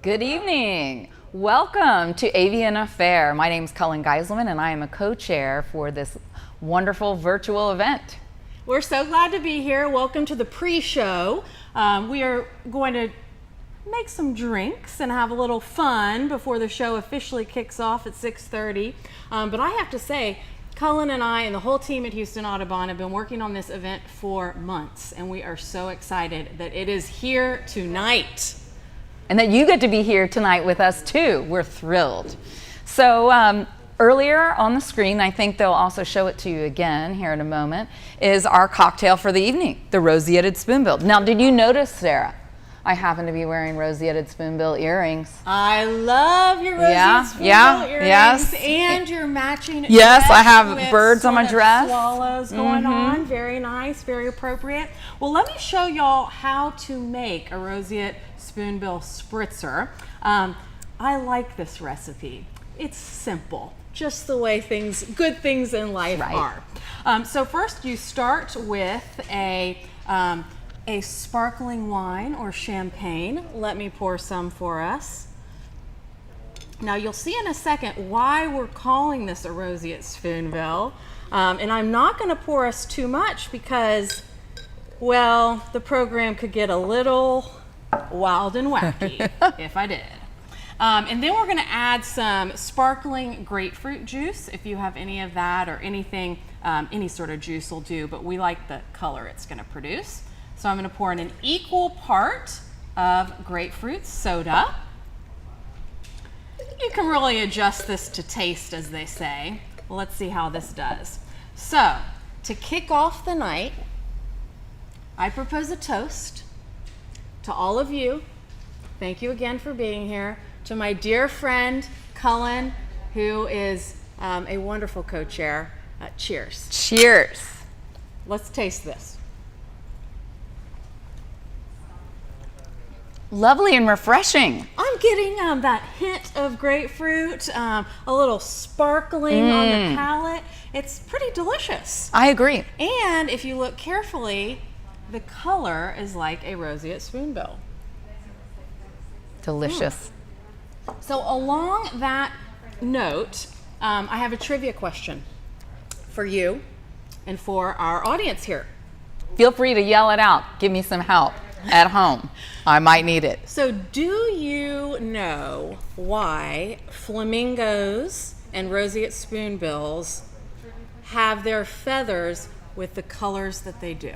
Good evening. Welcome to Avian Affair. My name is Cullen Geiselman and I am a co-chair for this wonderful virtual event. We're so glad to be here. Welcome to the pre-show. We are going to make some drinks and have a little fun before the show officially kicks off at 6:30. But I have to say, Cullen and I and the whole team at Houston Audubon have been working on this event for months, and we are so excited that it is here tonight. And that you get to be here tonight with us too. We're thrilled. So earlier on the screen, I think they'll also show it to you again here in a moment, is our cocktail for the evening, the roseated spoonbill. Now, did you notice, Sarah, I happen to be wearing roseated spoonbill earrings. I love your roseated spoonbill earrings. Yes. And your matching Yes, dress I have with birds on my sort of dress. Swallows going on. Very nice, very appropriate. Well, let me show y'all how to make a roseate spoonbill spritzer. I like this recipe. It's simple, just the way good things in life are. So first you start with a sparkling wine or champagne. Let me pour some for us. Now you'll see in a second why we're calling this a roseate spoonbill. And I'm not going to pour us too much because, well, the program could get a little wild and wacky if I did. And then we're going to add some sparkling grapefruit juice, if you have any of that, or anything, any sort of juice will do, but we like the color it's going to produce. So I'm going to pour in an equal part of grapefruit soda. You can really adjust this to taste, as they say. Let's see how this does. So, to kick off the night, I propose a toast to all of you. Thank you again for being here. To my dear friend, Cullen, who is a wonderful co-chair. Cheers. Cheers. Let's taste this. Lovely and refreshing. I'm getting that hint of grapefruit, a little sparkling on the palate. It's pretty delicious. I agree. And if you look carefully, the color is like a roseate spoonbill. Delicious. So along that note, I have a trivia question for you and for our audience here. Feel free to yell it out. Give me some help at home. I might need it. So do you know why flamingos and roseate spoonbills have their feathers with the colors that they do?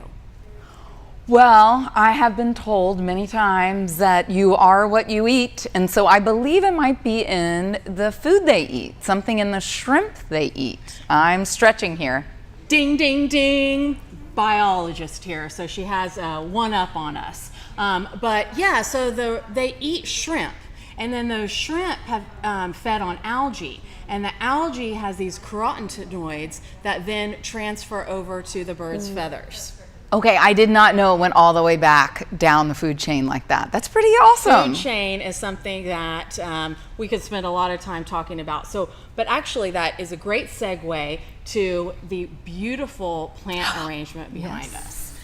Well, I have been told many times that you are what you eat, and so I believe it might be in the food they eat, something in the shrimp they eat. I'm stretching here. Ding, ding, ding. Biologist here, so she has one up on us. But yeah, so they eat shrimp, and then those shrimp have fed on algae, and the algae has these carotenoids that then transfer over to the bird's feathers. Okay, I did not know it went all the way back down the food chain like that. That's pretty awesome. Food chain is something that we could spend a lot of time talking about. But actually that is a great segue to the beautiful plant arrangement behind us.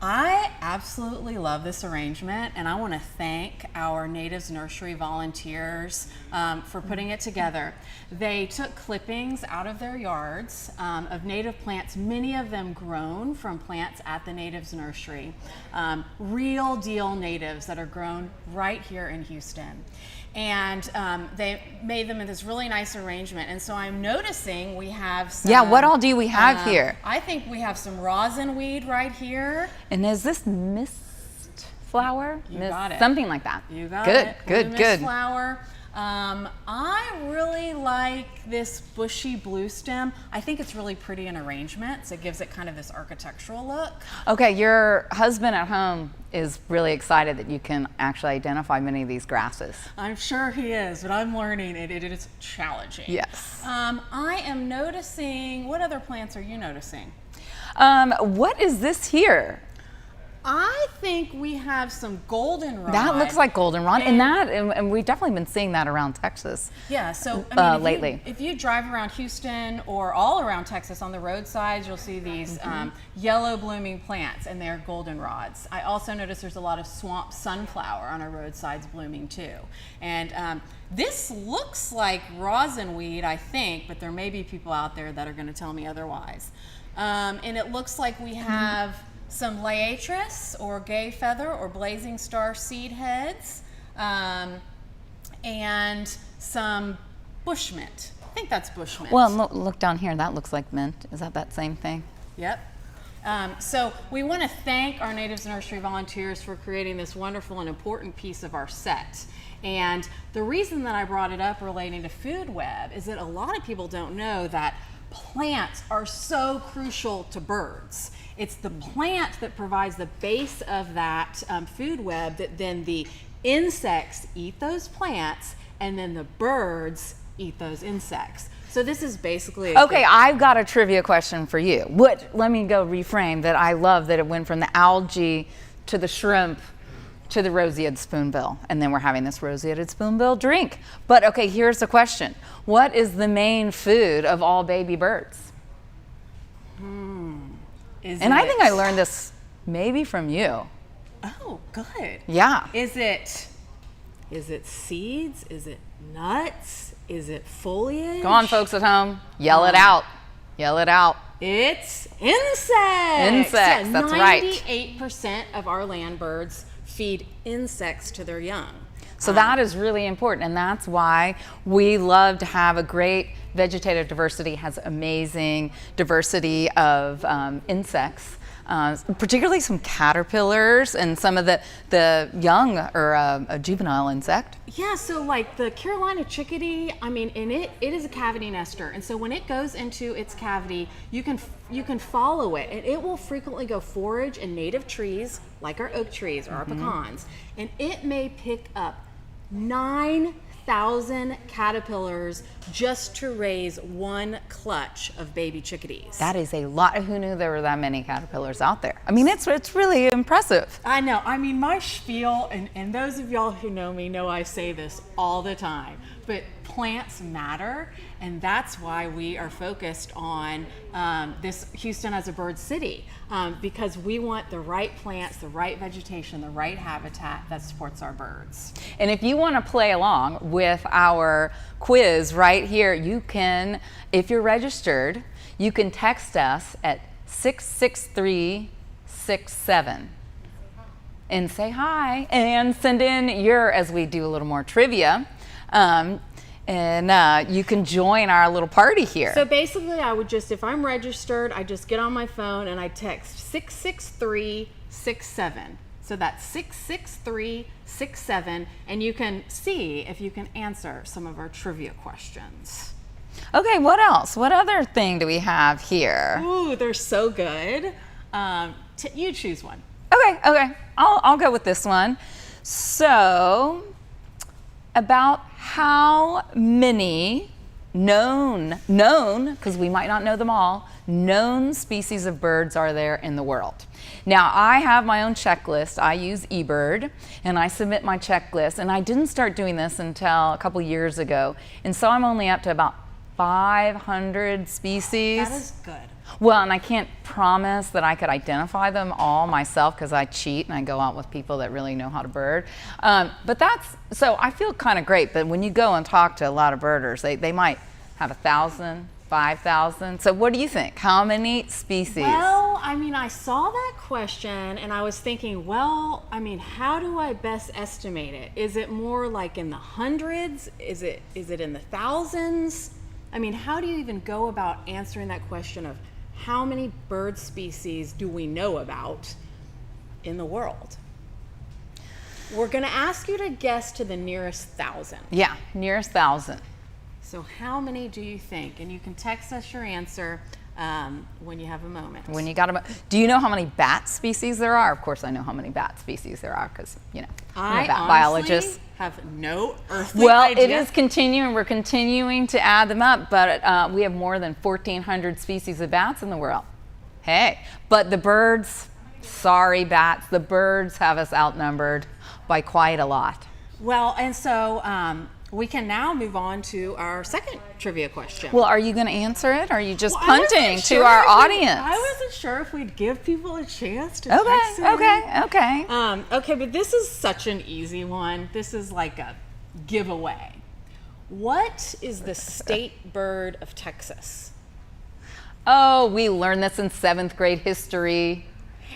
I absolutely love this arrangement, and I want to thank our Natives Nursery volunteers for putting it together. They took clippings out of their yards of native plants, many of them grown from plants at the Natives Nursery. Real deal natives that are grown right here in Houston. And they made them in this really nice arrangement. And so I'm noticing we have some... Yeah, what all do we have here? I think we have some rosin weed right here. And is this mist flower? You got it. Something like that. You got good, it. Good, Mist good. flower. I really like this bushy blue stem. I think it's really pretty in arrangement, so it gives it kind of this architectural look. Okay, your husband at home is really excited that you can actually identify many of these grasses. I'm sure he is, but I'm learning it. It is challenging. Yes. I am noticing, what other plants are you noticing? What is this here? I think we have some goldenrod. That looks like goldenrod, and we've definitely been seeing that around Texas. Yeah, so I mean, lately. if you drive around Houston or all around Texas on the roadsides, you'll see these yellow blooming plants, and they're goldenrods. I also notice there's a lot of swamp sunflower on our roadsides blooming too. And this looks like rosinweed, I think, but there may be people out there that are going to tell me otherwise. And it looks like we have some Laetris or gay feather or blazing star seed heads, and some bushmint. I think that's bushmint. Well, look down here. That looks like mint. Is that same thing? Yep. So we want to thank our Natives Nursery volunteers for creating this wonderful and important piece of our set. And the reason that I brought it up relating to food web is that a lot of people don't know that plants are so crucial to birds. It's the plant that provides the base of that food web that then the insects eat those plants, and then the birds eat those insects. So this is basically okay. I've got a trivia question for you. Let me go reframe that. I love that it went from the algae to the shrimp to the roseate spoonbill, and then we're having this roseate spoonbill drink. But okay, here's the question: what is the main food of all baby birds? I think I learned this maybe from you. Oh, good. Yeah. Is it seeds? Is it nuts? Is it foliage? Go on, folks at home. Yell it out. Yell it out. It's insects. Insects, Yeah, that's right. 98% of our land birds feed insects to their young. So that is really important, and that's why we love to have a great vegetative diversity, has amazing diversity of insects, particularly some caterpillars and some of the young or a juvenile insect. Yeah, so like the Carolina chickadee, I mean, and it is a cavity nester, and so when it goes into its cavity, you can follow it, and it will frequently go forage in native trees like our oak trees or our pecans, and it may pick up 9,000 caterpillars just to raise one clutch of baby chickadees. That is a lot. Who knew there were that many caterpillars out there? I mean, it's really impressive. I know. I mean, my spiel, and those of y'all who know me know I say this all the time, but plants matter, and that's why we are focused on this Houston as a bird city, because we want the right plants, the right vegetation, the right habitat that supports our birds. And if you want to play along with our quiz right here, you can, if you're registered, you can text us at 66367 and say hi and send in your, as we do a little more trivia, and you can join our little party here. So basically, I would just, if I'm registered, I just get on my phone and I text 66367. So that's 66367, and you can see if you can answer some of our trivia questions. Okay, what else? What other thing do we have here? Ooh, they're so good. You choose one. Okay, I'll go with this one. So, about how many known, because we might not know them all, known species of birds are there in the world? Now, I have my own checklist. I use eBird, and I submit my checklist, and I didn't start doing this until a couple years ago, and so I'm only up to about 500 species. That is good. Well, and I can't promise that I could identify them all myself because I cheat and I go out with people that really know how to bird. But so I feel kind of great, but when you go and talk to a lot of birders, they might have 1,000, 5,000. So what do you think? How many species? Well, I mean, I saw that question and I was thinking, well, I mean, how do I best estimate it? Is it more like in the hundreds? Is it in the thousands? I mean, how do you even go about answering that question of how many bird species do we know about in the world? We're going to ask you to guess to the nearest 1,000. Yeah, nearest 1,000. So how many do you think? And you can text us your answer when you have a moment. When you got a Do you know how many bat species there are? Of course I know how many bat species there are because, I'm a bat biologist. Have no earthly idea. It is continuing. We're continuing to add them up, but we have more than 1,400 species of bats in the world. Hey, but the birds, sorry, bats. The birds have us outnumbered by quite a lot. Well, and so we can now move on to our second trivia question. Well, are you going to answer it? Or are you just Well, I wasn't punting to sure our if we- audience? I wasn't sure if we'd give people a chance to text in. Okay. Okay, but this is such an easy one. This is like a giveaway. What is the state bird of Texas? Oh, we learned this in 7th grade history.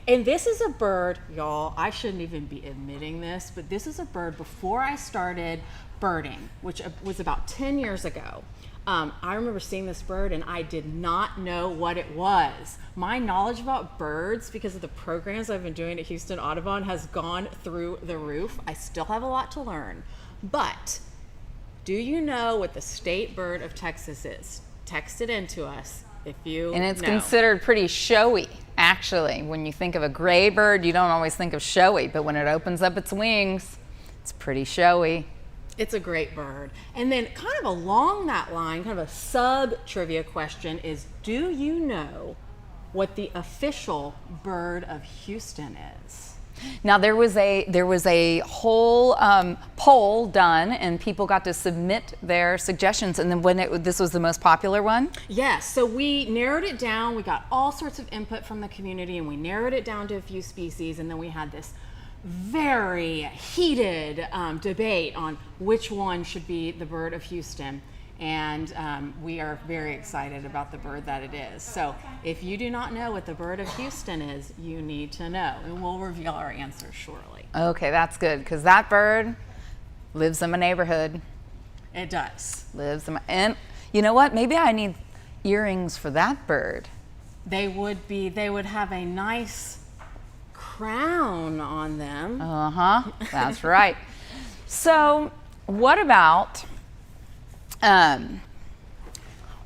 And this is a bird, y'all, I shouldn't even be admitting this, but this is a bird before I started birding, which was about 10 years ago. I remember seeing this bird and I did not know what it was. My knowledge about birds, because of the programs I've been doing at Houston Audubon, has gone through the roof. I still have a lot to learn. But do you know what the state bird of Texas is? Text it into us if you And it's know. considered pretty showy, actually. When you think of a gray bird, you don't always think of showy, but when it opens up its wings, it's pretty showy. It's a great bird. And then kind of along that line, kind of a sub trivia question is, do you know what the official bird of Houston is? Now there was a whole poll done, and people got to submit their suggestions. And then this was the most popular one. Yes, so we narrowed it down. We got all sorts of input from the community, and we narrowed it down to a few species. And then we had this very heated debate on which one should be the bird of Houston. And we are very excited about the bird that it is. So if you do not know what the bird of Houston is, you need to know. And we'll reveal our answers shortly. Okay, that's good, because that bird lives in my neighborhood. It does. And you know what? Maybe I need earrings for that bird. They would have a nice crown on them. That's right. So what about,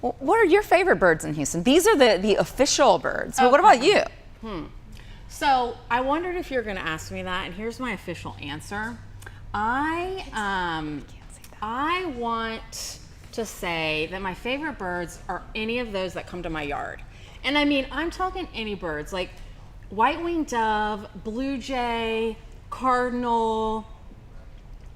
what are your favorite birds in Houston? These are the official birds. But what about you? So I wondered if you're going to ask me that, and here's my official answer. I want to say that my favorite birds are any of those that come to my yard. And I mean, I'm talking any birds, like white-winged dove, blue jay, cardinal.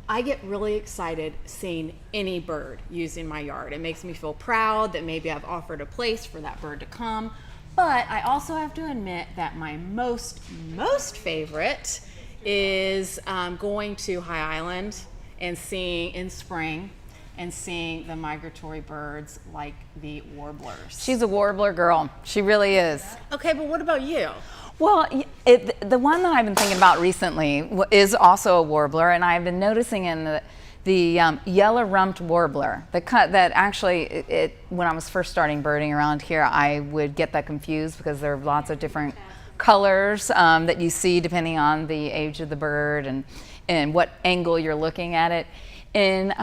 I get really excited seeing any bird used in my yard. It makes me feel proud that maybe I've offered a place for that bird to come. But I also have to admit that my most favorite is going to High Island and seeing in spring and seeing the migratory birds like the warblers. She's a warbler girl. She really is. Okay, but what about you? Well, the one that I've been thinking about recently is also a warbler, and I've been noticing in the yellow-rumped warbler. That actually, when I was first starting birding around here, I would get that confused because there are lots of different colors that you see depending on the age of the bird and what angle you're looking at it. And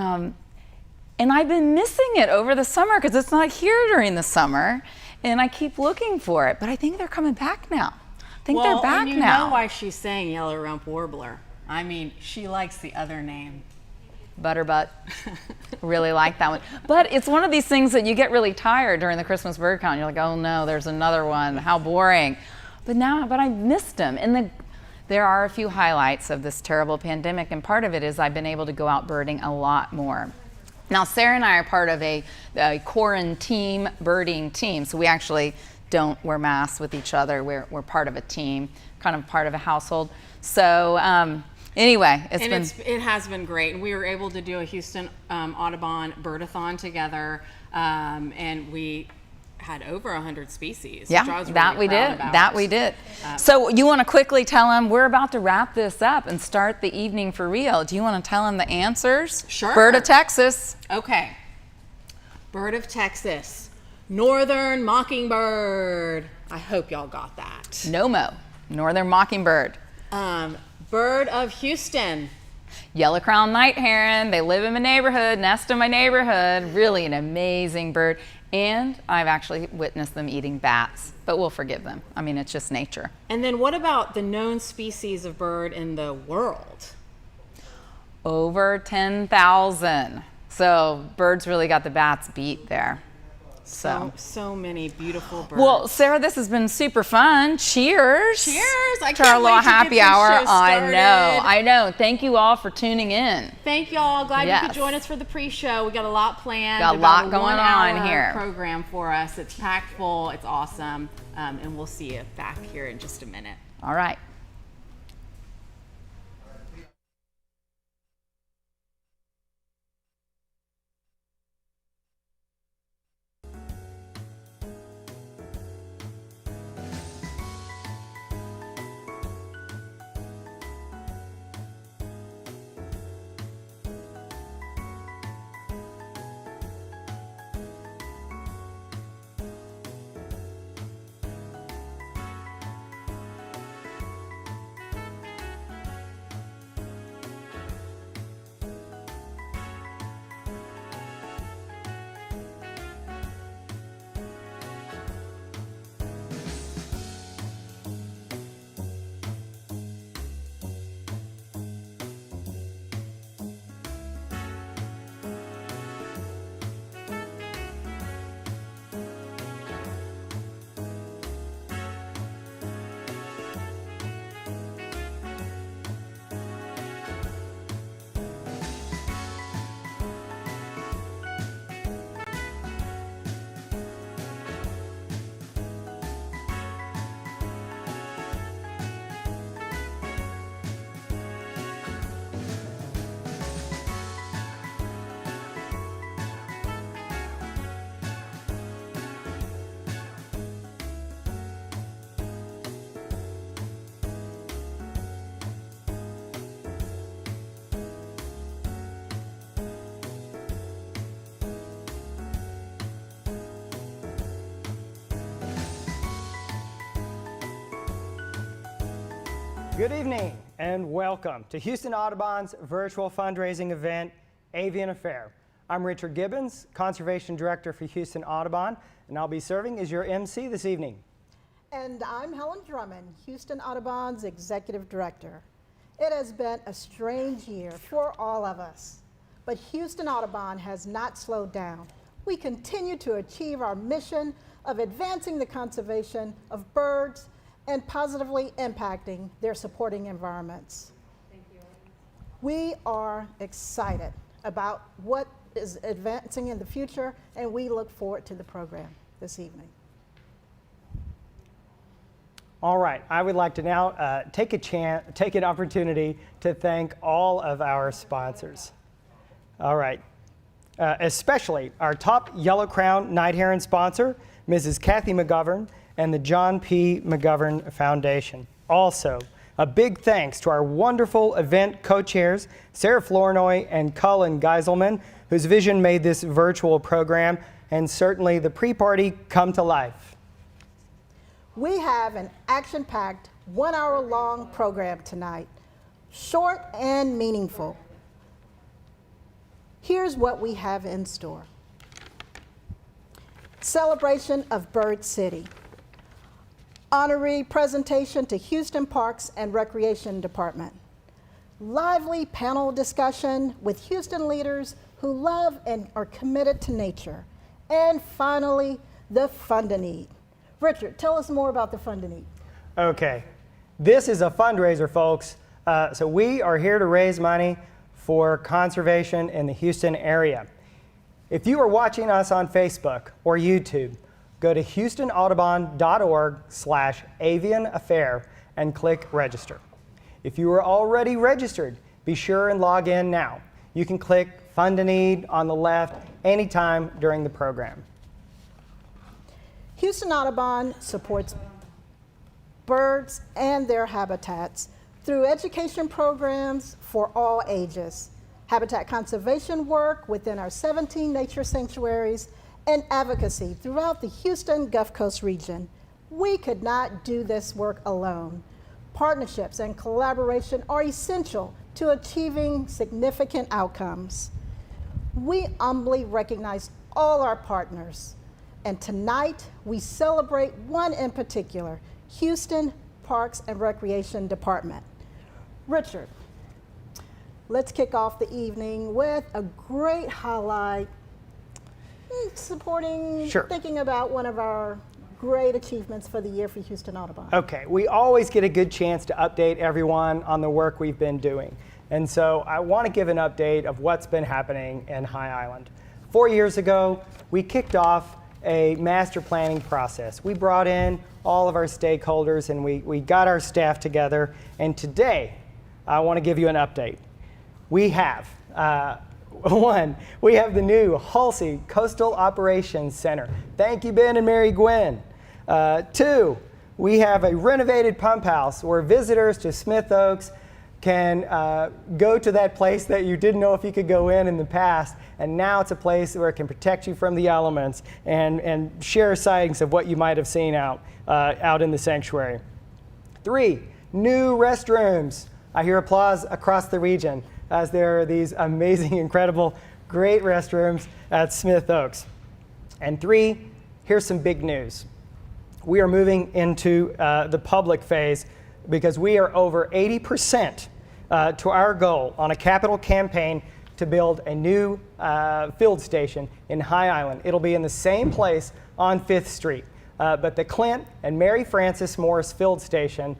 I've been missing it over the summer because it's not here during the summer, and I keep looking for it. But I think they're coming back now. I think they're back and you now. know why she's saying yellow-rumped warbler. I mean, she likes the other name. Butterbutt. Really like that one. But it's one of these things that you get really tired during the Christmas bird count. You're like, oh no, there's another one. How boring. But I missed them. And there are a few highlights of this terrible pandemic, and part of it is I've been able to go out birding a lot more. Now, Sarah and I are part of a quarantine birding team, so we actually don't wear masks with each other. We're part of a team, kind of part of a household. So anyway, it has been great. And we were able to do a Houston Audubon birdathon together, and we had over 100 species. Yeah, which I was really proud about. That we did. So you want to quickly tell them, we're about to wrap this up and start the evening for real. Do you want to tell them the answers? Sure. Bird of Texas. Okay. Bird of Texas. Northern mockingbird. I hope y'all got that. Nomo, northern mockingbird. Bird of Houston. Yellow-crowned night heron. They live in my neighborhood, nest in my neighborhood. Really an amazing bird. And I've actually witnessed them eating bats, but we'll forgive them. I mean, it's just nature. And then what about the known species of bird in the world? Over 10,000. So birds really got the bats beat there. So many beautiful birds. Well, Sarah, this has been super fun. Cheers. Cheers. I to our can't little wait to happy get this hour. show started. I know. Thank you all for tuning in. Thank y'all. Glad you Yes. could join us for the pre-show. We got a lot planned. Got a About lot going 1 on hour here. program for us. It's packed full. It's awesome. And we'll see you back here in just a minute. All right. Good evening and welcome to Houston Audubon's virtual fundraising event, Avian Affair. I'm Richard Gibbons, Conservation Director for Houston Audubon, and I'll be serving as your MC this evening. And I'm Helen Drummond, Houston Audubon's Executive Director. It has been a strange year for all of us, but Houston Audubon has not slowed down. We continue to achieve our mission of advancing the conservation of birds and positively impacting their supporting environments. Thank you. We are excited about what is advancing in the future, and we look forward to the program this evening. All right, I would like to now take an opportunity to thank all of our sponsors. All right, especially our top Yellow Crown Night Heron sponsor, Mrs. Kathy McGovern, and the John P. McGovern Foundation. Also, a big thanks to our wonderful event co-chairs, Sarah Flournoy and Cullen Geiselman, whose vision made this virtual program and certainly the pre-party come to life. We have an action-packed 1-hour-long program tonight, short and meaningful. Here's what we have in store. Celebration of Bird City. Honorary presentation to Houston Parks and Recreation Department. Lively panel discussion with Houston leaders who love and are committed to nature. And finally, the Fund a Need. Richard, tell us more about the Fund a Need. Okay, this is a fundraiser, folks. So we are here to raise money for conservation in the Houston area. If you are watching us on Facebook or YouTube, go to HoustonAudubon.org/avianaffair and click register. If you are already registered, be sure and log in now. You can click Fund a Need on the left anytime during the program. Houston Audubon supports birds and their habitats through education programs for all ages, habitat conservation work within our 17 nature sanctuaries, and advocacy throughout the Houston Gulf Coast region. We could not do this work alone. Partnerships and collaboration are essential to achieving significant outcomes. We humbly recognize all our partners, and tonight we celebrate one in particular, Houston Parks and Recreation Department. Richard, let's kick off the evening with a great highlight Supporting, Sure. thinking about one of our great achievements for the year for Houston Audubon. Okay, we always get a good chance to update everyone on the work we've been doing. And so I want to give an update of what's been happening in High Island. 4 years ago, we kicked off a master planning process. We brought in all of our stakeholders and we got our staff together. And today, I want to give you an update. We have, we have the new Halsey Coastal Operations Center. Thank you, Ben and Mary Gwen. 2, we have a renovated pump house where visitors to Smith Oaks can go to that place that you didn't know if you could go in the past, and now it's a place where it can protect you from the elements and share sightings of what you might have seen out in the sanctuary. 3, new restrooms. I hear applause across the region as there are these amazing, incredible, great restrooms at Smith Oaks. And 3, here's some big news. We are moving into the public phase because we are over 80% to our goal on a capital campaign to build a new field station in High Island. It'll be in the same place on 5th Street, but the Clint and Mary Frances Morris Field Station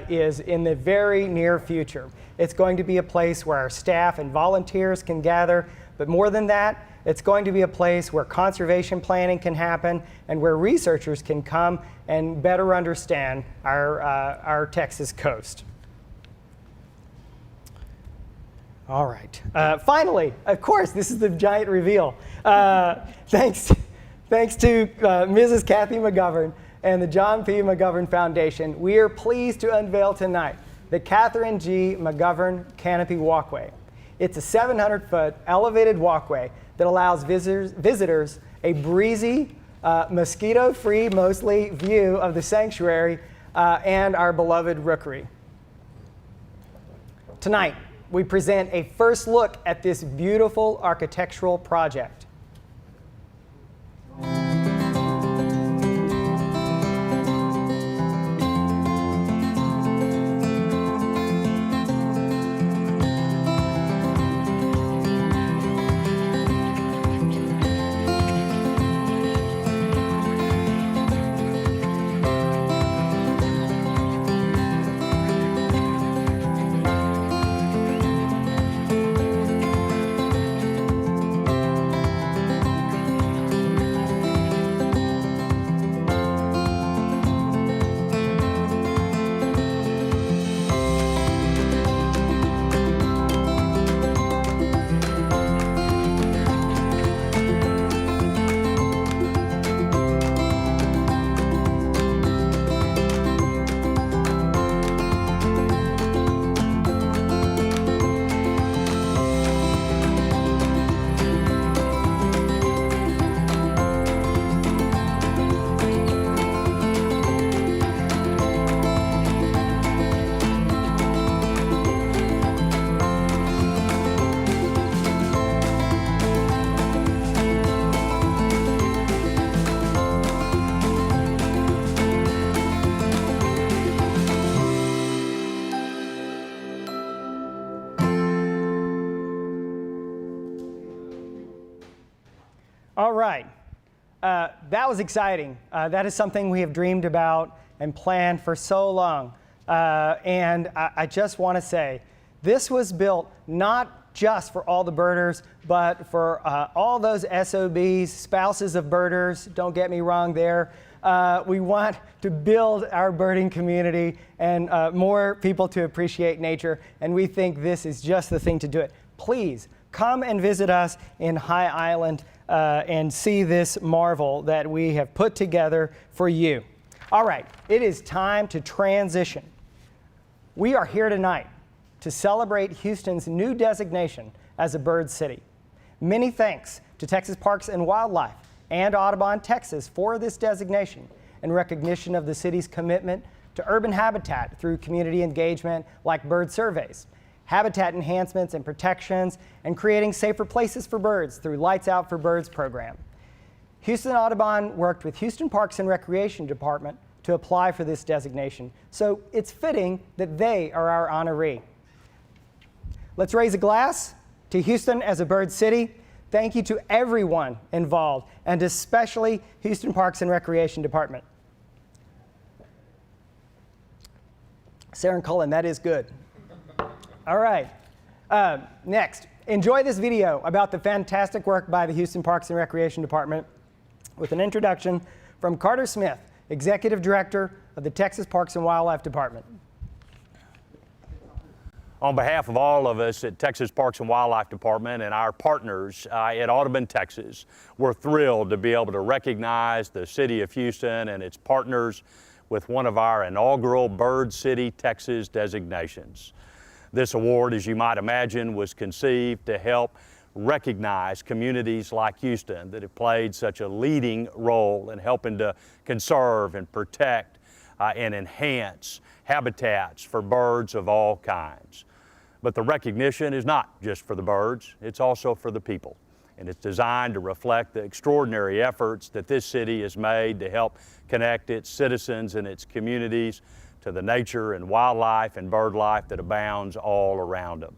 is in the very near future. It's going to be a place where our staff and volunteers can gather, but more than that, it's going to be a place where conservation planning can happen and where researchers can come and better understand our Texas coast. All right. Finally, of course, this is the giant reveal. Thanks to Mrs. Kathy McGovern and the John P. McGovern Foundation, we are pleased to unveil tonight the Catherine G. McGovern Canopy Walkway. It's a 700-foot elevated walkway that allows visitors a breezy, mosquito-free, mostly, view of the sanctuary and our beloved rookery. Tonight, we present a first look at this beautiful architectural project. All right, that was exciting. That is something we have dreamed about and planned for so long. And I just want to say, this was built not just for all the birders, but for all those SOBs, spouses of birders, don't get me wrong there. We want to build our birding community and more people to appreciate nature, and we think this is just the thing to do it. Please come and visit us in High Island and see this marvel that we have put together for you. All right, it is time to transition. We are here tonight to celebrate Houston's new designation as a bird city. Many thanks to Texas Parks and Wildlife and Audubon, Texas for this designation in recognition of the city's commitment to urban habitat through community engagement like bird surveys, habitat enhancements and protections, and creating safer places for birds through Lights Out for Birds program. Houston Audubon worked with Houston Parks and Recreation Department to apply for this designation, so it's fitting that they are our honoree. Let's raise a glass to Houston as a bird city. thank you to everyone involved, and especially Houston Parks and Recreation Department. Sarah and Cullen, that is good. All right, next, enjoy this video about the fantastic work by the Houston Parks and Recreation Department with an introduction from Carter Smith, Executive Director of the Texas Parks and Wildlife Department. On behalf of all of us at Texas Parks and Wildlife Department and our partners at Audubon, Texas, we're thrilled to be able to recognize the City of Houston and its partners with one of our inaugural Bird City, Texas designations. This award, as you might imagine, was conceived to help recognize communities like Houston that have played such a leading role in helping to conserve and protect and enhance habitats for birds of all kinds. But the recognition is not just for the birds, it's also for the people. And it's designed to reflect the extraordinary efforts that this city has made to help connect its citizens and its communities to the nature and wildlife and bird life that abounds all around them.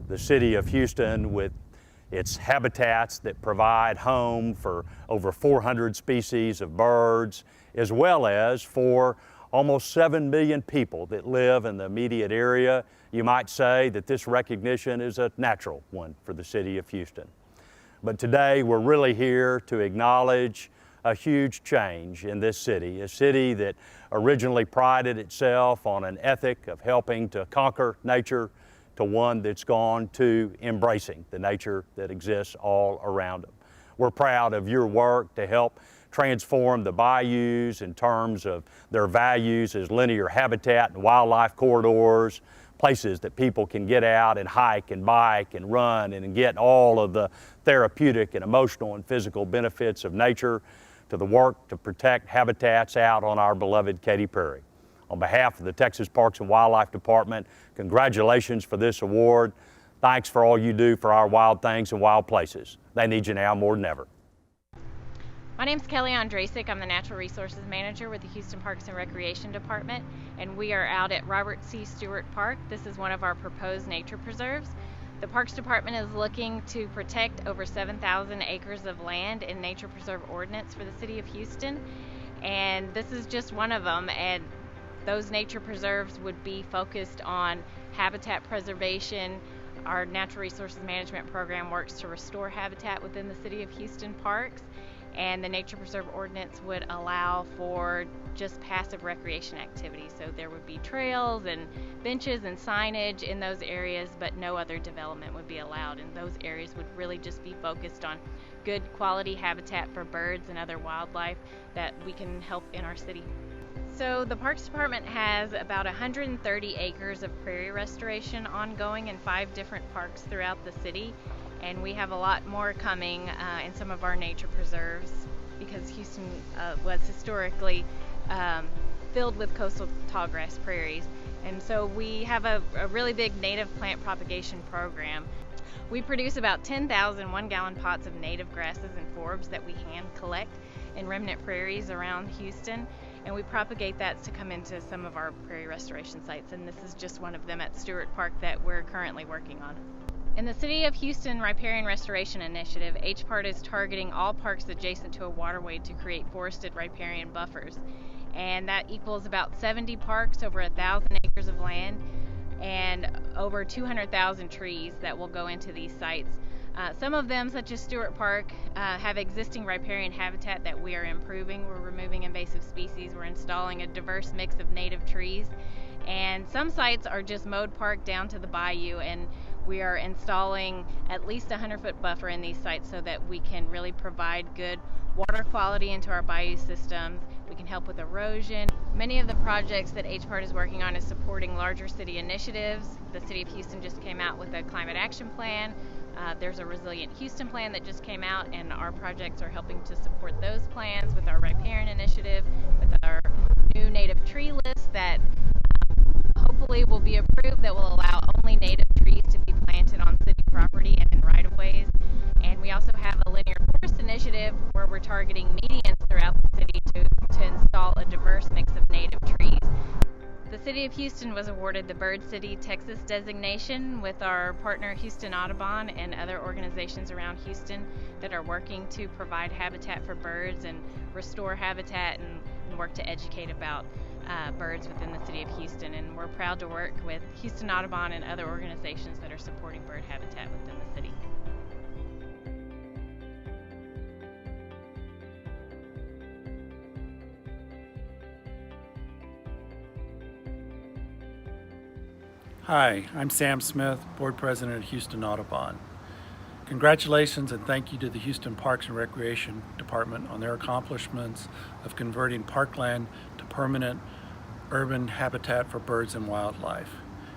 The City of Houston, with its habitats that provide home for over 400 species of birds, as well as for almost 7 million people that live in the immediate area, you might say that this recognition is a natural one for the City of Houston. But today we're really here to acknowledge a huge change in this city, a city that originally prided itself on an ethic of helping to conquer nature, to one that's gone to embracing the nature that exists all around them. We're proud of your work to help transform the bayous in terms of their values as linear habitat and wildlife corridors, places that people can get out and hike and bike and run and get all of the therapeutic and emotional and physical benefits of nature, to the work to protect habitats out on our beloved Katy Prairie. On behalf of the Texas Parks and Wildlife Department, congratulations for this award. Thanks for all you do for our wild things and wild places. They need you now more than ever. My name's Kelly Andrasic. I'm the Natural Resources Manager with the Houston Parks and Recreation Department, and we are out at Robert C. Stewart Park. This is one of our proposed nature preserves. The Parks Department is looking to protect over 7,000 acres of land in Nature Preserve Ordinance for the City of Houston, and this is just one of them. And those nature preserves would be focused on habitat preservation. Our Natural Resources Management Program works to restore habitat within the City of Houston parks, and the Nature Preserve Ordinance would allow for just passive recreation activities. So there would be trails and benches and signage in those areas, but no other development would be allowed. And those areas would really just be focused on good quality habitat for birds and other wildlife that we can help in our city. So the Parks Department has about 130 acres of prairie restoration ongoing in 5 different parks throughout the city. And we have a lot more coming in some of our nature preserves because Houston was historically filled with coastal tallgrass prairies. And so we have a really big native plant propagation program. We produce about 10,000 one-gallon pots of native grasses and forbs that we hand collect in remnant prairies around Houston, and we propagate that to come into some of our prairie restoration sites, and this is just one of them at Stewart Park that we're currently working on. In the City of Houston Riparian Restoration Initiative, HPART is targeting all parks adjacent to a waterway to create forested riparian buffers, and that equals about 70 parks, over 1,000 acres of land, and over 200,000 trees that will go into these sites. Some of them, such as Stewart Park, have existing riparian habitat that we are improving. We're removing invasive species. We're installing a diverse mix of native trees. And some sites are just mowed park down to the bayou, and we are installing at least a 100-foot buffer in these sites so that we can really provide good water quality into our bayou systems. We can help with erosion. Many of the projects that HPART is working on is supporting larger city initiatives. The City of Houston just came out with a climate action plan. There's a Resilient Houston plan that just came out, and our projects are helping to support those plans with our riparian initiative, with our new native tree list that hopefully will be approved, that will allow only native trees to be planted on city property and in right-of-ways. And we also have a linear forest initiative where we're targeting medians throughout the city to install a diverse mix of native trees. The The City of Houston was awarded the Bird City, Texas designation with our partner Houston Audubon and other organizations around Houston that are working to provide habitat for birds and restore habitat and work to educate about birds within the City of Houston. And we're proud to work with Houston Audubon and other organizations that are supporting bird habitat within the city. Hi, I'm Sam Smith, Board President at Houston Audubon. Congratulations and thank you to the Houston Parks and Recreation Department on their accomplishments of converting parkland to permanent urban habitat for birds and wildlife.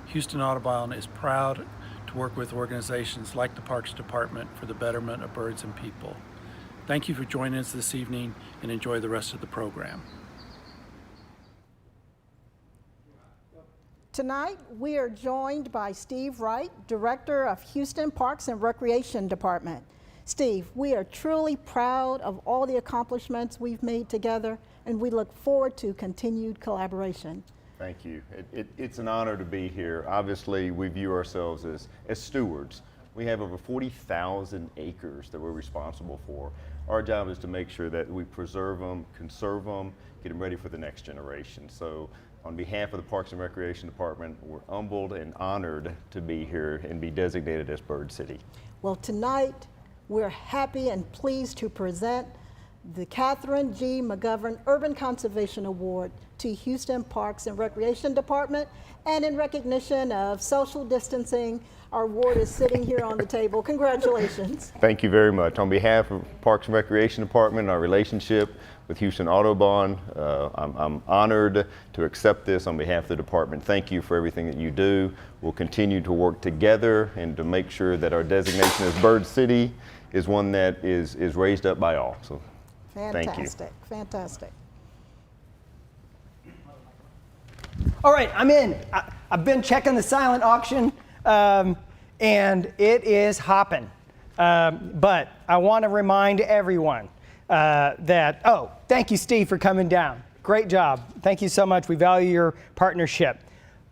Houston Audubon is proud to work with organizations like the Parks Department for the betterment of birds and people. Thank you for joining us this evening and enjoy the rest of the program. Tonight, we are joined by Steve Wright, Director of Houston Parks and Recreation Department. Steve, we are truly proud of all the accomplishments we've made together, and we look forward to continued collaboration. Thank you. It's an honor to be here. Obviously, we view ourselves as stewards. We have over 40,000 acres that we're responsible for. Our job is to make sure that we preserve them, conserve them, get them ready for the next generation. So on behalf of the Parks and Recreation Department, we're humbled and honored to be here and be designated as Bird City. Well, tonight, we're happy and pleased to present the Catherine G. McGovern Urban Conservation Award to Houston Parks and Recreation Department. And in recognition of social distancing, our award is sitting here on the table. Congratulations. Thank you very much. On behalf of Parks and Recreation Department, our relationship with Houston Audubon, I'm honored to accept this on behalf of the department. Thank you for everything that you do. We'll continue to work together and to make sure that our designation as Bird City is one that is raised up by all. So thank you. Fantastic, fantastic. All right, I'm in. I've been checking the silent auction, and it is hopping. But I want to remind everyone thank you, Steve, for coming down. Great job. Thank you so much. We value your partnership.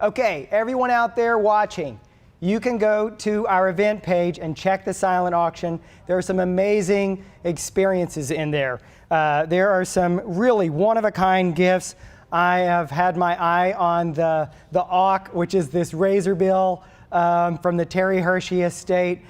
Okay, everyone out there watching, you can go to our event page and check the silent auction. There are some amazing experiences in there. There are some really one-of-a-kind gifts. I have had my eye on the auk, which is this razor bill from the Terry Hershey estate.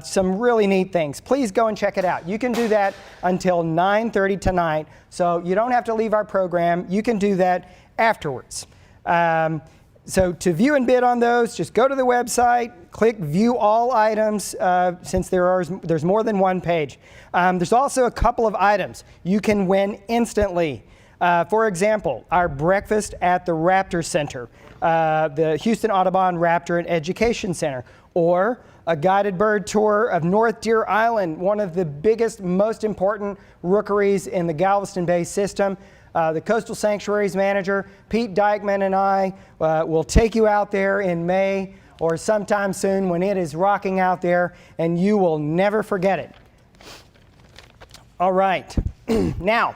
Some really neat things. Please go and check it out. You can do that until 9:30 tonight, so you don't have to leave our program. You can do that afterwards. So to view and bid on those, just go to the website, click View All Items, since there's more than one page. There's also a couple of items you can win instantly. For example, our breakfast at the Raptor Center, the Houston Audubon Raptor and Education Center, or a guided bird tour of North Deer Island, one of the biggest, most important rookeries in the Galveston Bay system. The Coastal Sanctuaries Manager, Pete Dykeman, and I will take you out there in May or sometime soon when it is rocking out there, and you will never forget it. All right, now,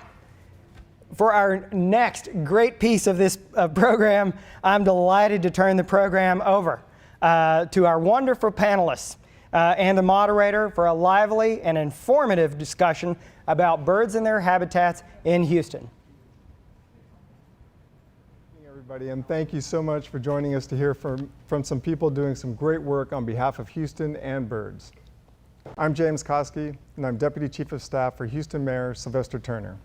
for our next great piece of this program, I'm delighted to turn the program over to our wonderful panelists and the moderator for a lively and informative discussion about birds and their habitats in Houston. Everybody, and thank you so much for joining us to hear from some people doing some great work on behalf of Houston and birds. I'm James Koski, and I'm Deputy Chief of Staff for Houston Mayor Sylvester Turner.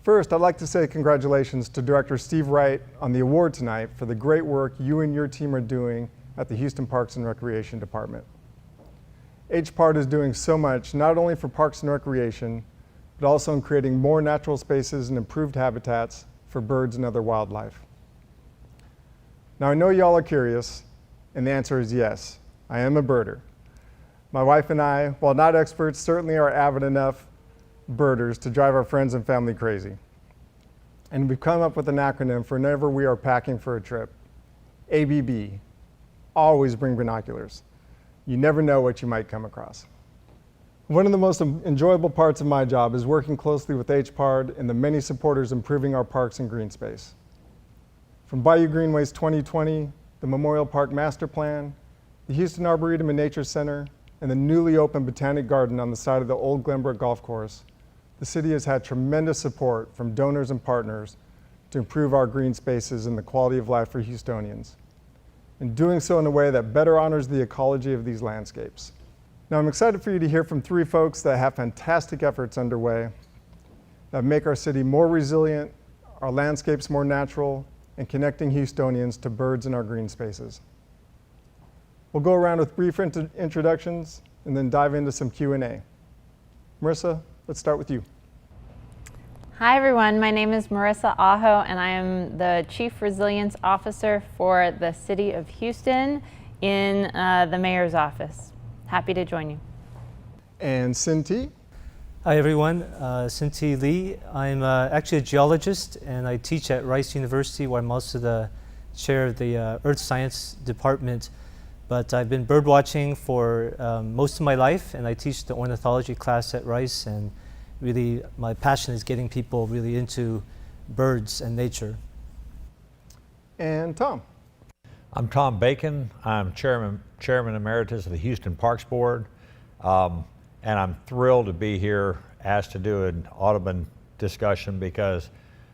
First, I'd like to say congratulations to Director Steve Wright on the award tonight for the great work you and your team are doing at the Houston Parks and Recreation Department. HPARD is doing so much, not only for parks and recreation, but also in creating more natural spaces and improved habitats for birds and other wildlife. Now, I know y'all are curious, and the answer is yes, I am a birder. My wife and I, while not experts, certainly are avid enough birders to drive our friends and family crazy. And we've come up with an acronym for whenever we are packing for a trip. ABB, always bring binoculars. You never know what you might come across. One of the most enjoyable parts of my job is working closely with HPARD and the many supporters improving our parks and green space. From Bayou Greenways 2020, the Memorial Park Master Plan, the Houston Arboretum and Nature Center, and the newly opened Botanic Garden on the side of the old Glenbrook Golf Course, the city has had tremendous support from donors and partners to improve our green spaces and the quality of life for Houstonians, and doing so in a way that better honors the ecology of these landscapes. Now, I'm excited for you to hear from three folks that have fantastic efforts underway that make our city more resilient, our landscapes more natural, and connecting Houstonians to birds in our green spaces. We'll go around with brief introductions and then dive into some Q&A. Marissa, let's start with you. Hi everyone, my name is Marissa Aho and I am the Chief Resilience Officer for the City of Houston in the Mayor's Office. Happy to join you. And Cinti. Hi everyone, Cinti Lee. I'm actually a geologist and I teach at Rice University where I'm also the chair of the Earth Science Department. But I've been bird watching for most of my life and I teach the ornithology class at Rice, and really my passion is getting people really into birds and nature. And Tom. I'm Tom Bacon. I'm Chairman Emeritus of the Houston Parks Board. And I'm thrilled to be here, asked to do an Audubon discussion, because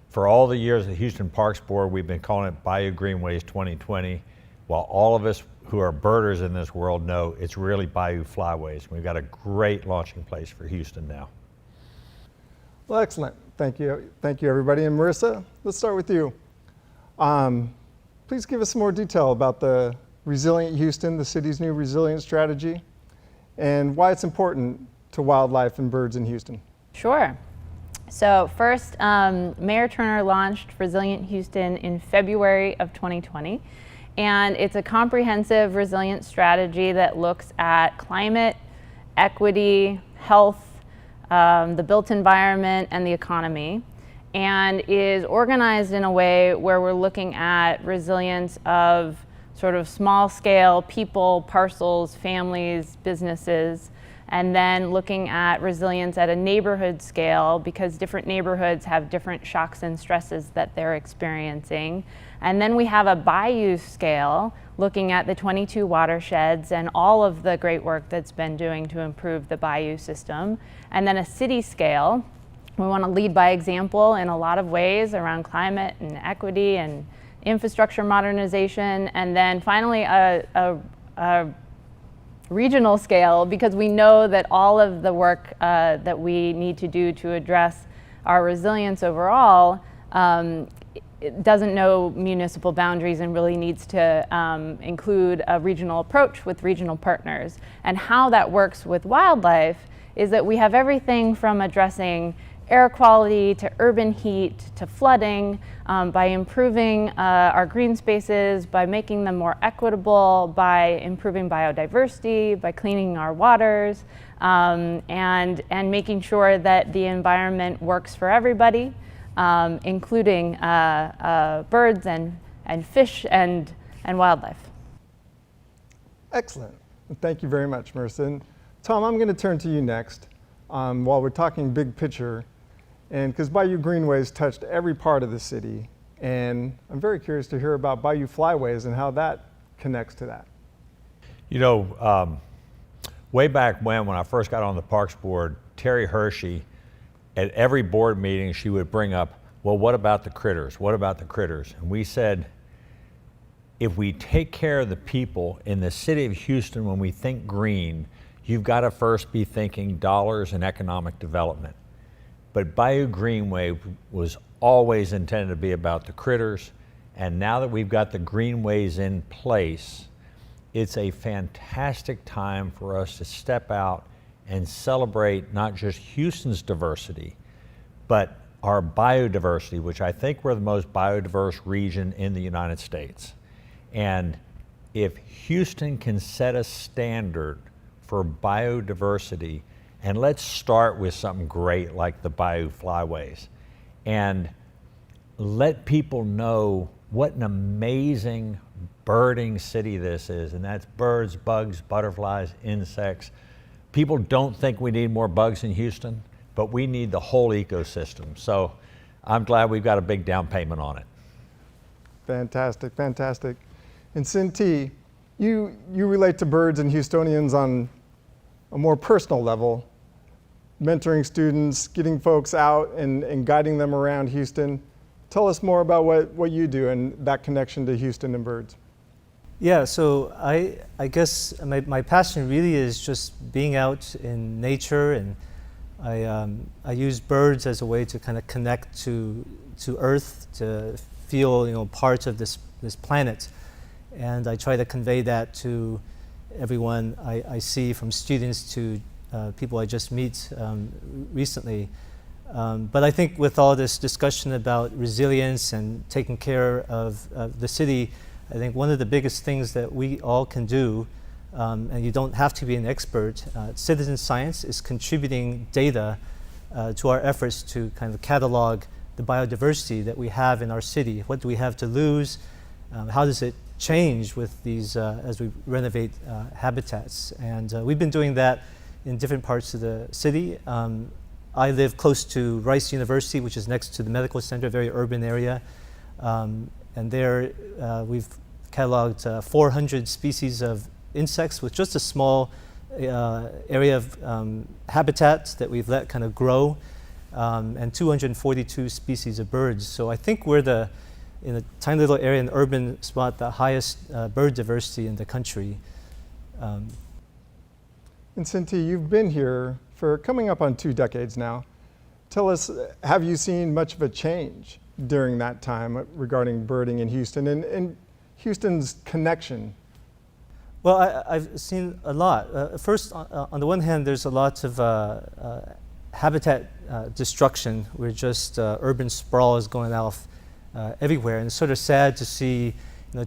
for all the years at the Houston Parks Board, we've been calling it Bayou Greenways 2020, while all of us who are birders in this world know it's really Bayou Flyways. We've got a great launching place for Houston now. Well, excellent. Thank you everybody. And Marissa, let's start with you. Please give us some more detail about the Resilient Houston, the city's new resilience strategy, and why it's important to wildlife and birds in Houston. Sure. So first, Mayor Turner launched Resilient Houston in February of 2020. And it's a comprehensive resilience strategy that looks at climate, equity, health, the built environment, and the economy, and is organized in a way where we're looking at resilience of sort of small scale people, parcels, families, businesses, and then looking at resilience at a neighborhood scale, because different neighborhoods have different shocks and stresses that they're experiencing. And then we have a bayou scale, looking at the 22 watersheds and all of the great work that's been doing to improve the bayou system. And then a city scale. We want to lead by example in a lot of ways around climate and equity and infrastructure modernization. And then finally a regional scale, because we know that all of the work that we need to do to address our resilience overall it doesn't know municipal boundaries and really needs to include a regional approach with regional partners. And how that works with wildlife is that we have everything from addressing air quality to urban heat to flooding, by improving our green spaces, by making them more equitable, by improving biodiversity, by cleaning our waters, and making sure that the environment works for everybody, including birds and fish and wildlife. Excellent. Thank you very much, Marissa. And Tom, I'm going to turn to you next while we're talking big picture. And because Bayou Greenways touched every part of the city, and I'm very curious to hear about Bayou Flyways and how that connects to that. You know, way back when I first got on the Parks Board, Terry Hershey, at every board meeting, she would bring up, well, what about the critters? What about the critters? And we said, if we take care of the people in the city of Houston, when we think green, you've got to first be thinking dollars and economic development. But Bayou Greenway was always intended to be about the critters, and now that we've got the greenways in place, it's a fantastic time for us to step out and celebrate not just Houston's diversity, but our biodiversity, which I think we're the most biodiverse region in the United States. And if Houston can set a standard for biodiversity, and let's start with something great like the Bayou Flyways, and let people know what an amazing birding city this is, and that's birds, bugs, butterflies, insects. People don't think we need more bugs in Houston, but we need the whole ecosystem. So I'm glad we've got a big down payment on it. Fantastic, fantastic. And Cinti, you relate to birds and Houstonians on a more personal level, mentoring students, getting folks out and guiding them around Houston. Tell us more about what you do and that connection to Houston and birds. Yeah, so I guess my passion really is just being out in nature, and I use birds as a way to kind of connect to Earth, to feel part of this planet, and I try to convey that to everyone I see, from students to people I just meet recently. But I think with all this discussion about resilience and taking care of the city, I think one of the biggest things that we all can do, and you don't have to be an expert, citizen science is contributing data to our efforts to kind of catalog the biodiversity that we have in our city. What do we have to lose? How does it change with these as we renovate habitats? And we've been doing that in different parts of the city. I live close to Rice University, which is next to the medical center, a very urban area. And there we've cataloged 400 species of insects with just a small area of habitat that we've let kind of grow, and 242 species of birds. So I think we're in a tiny little area, an urban spot, the highest bird diversity in the country. And Cinti, you've been here for coming up on 2 decades now. Tell us, have you seen much of a change during that time regarding birding in Houston and Houston's connection? Well, I've seen a lot. First, on the one hand, there's a lot of habitat destruction, where just urban sprawl is going off everywhere. And it's sort of sad to see,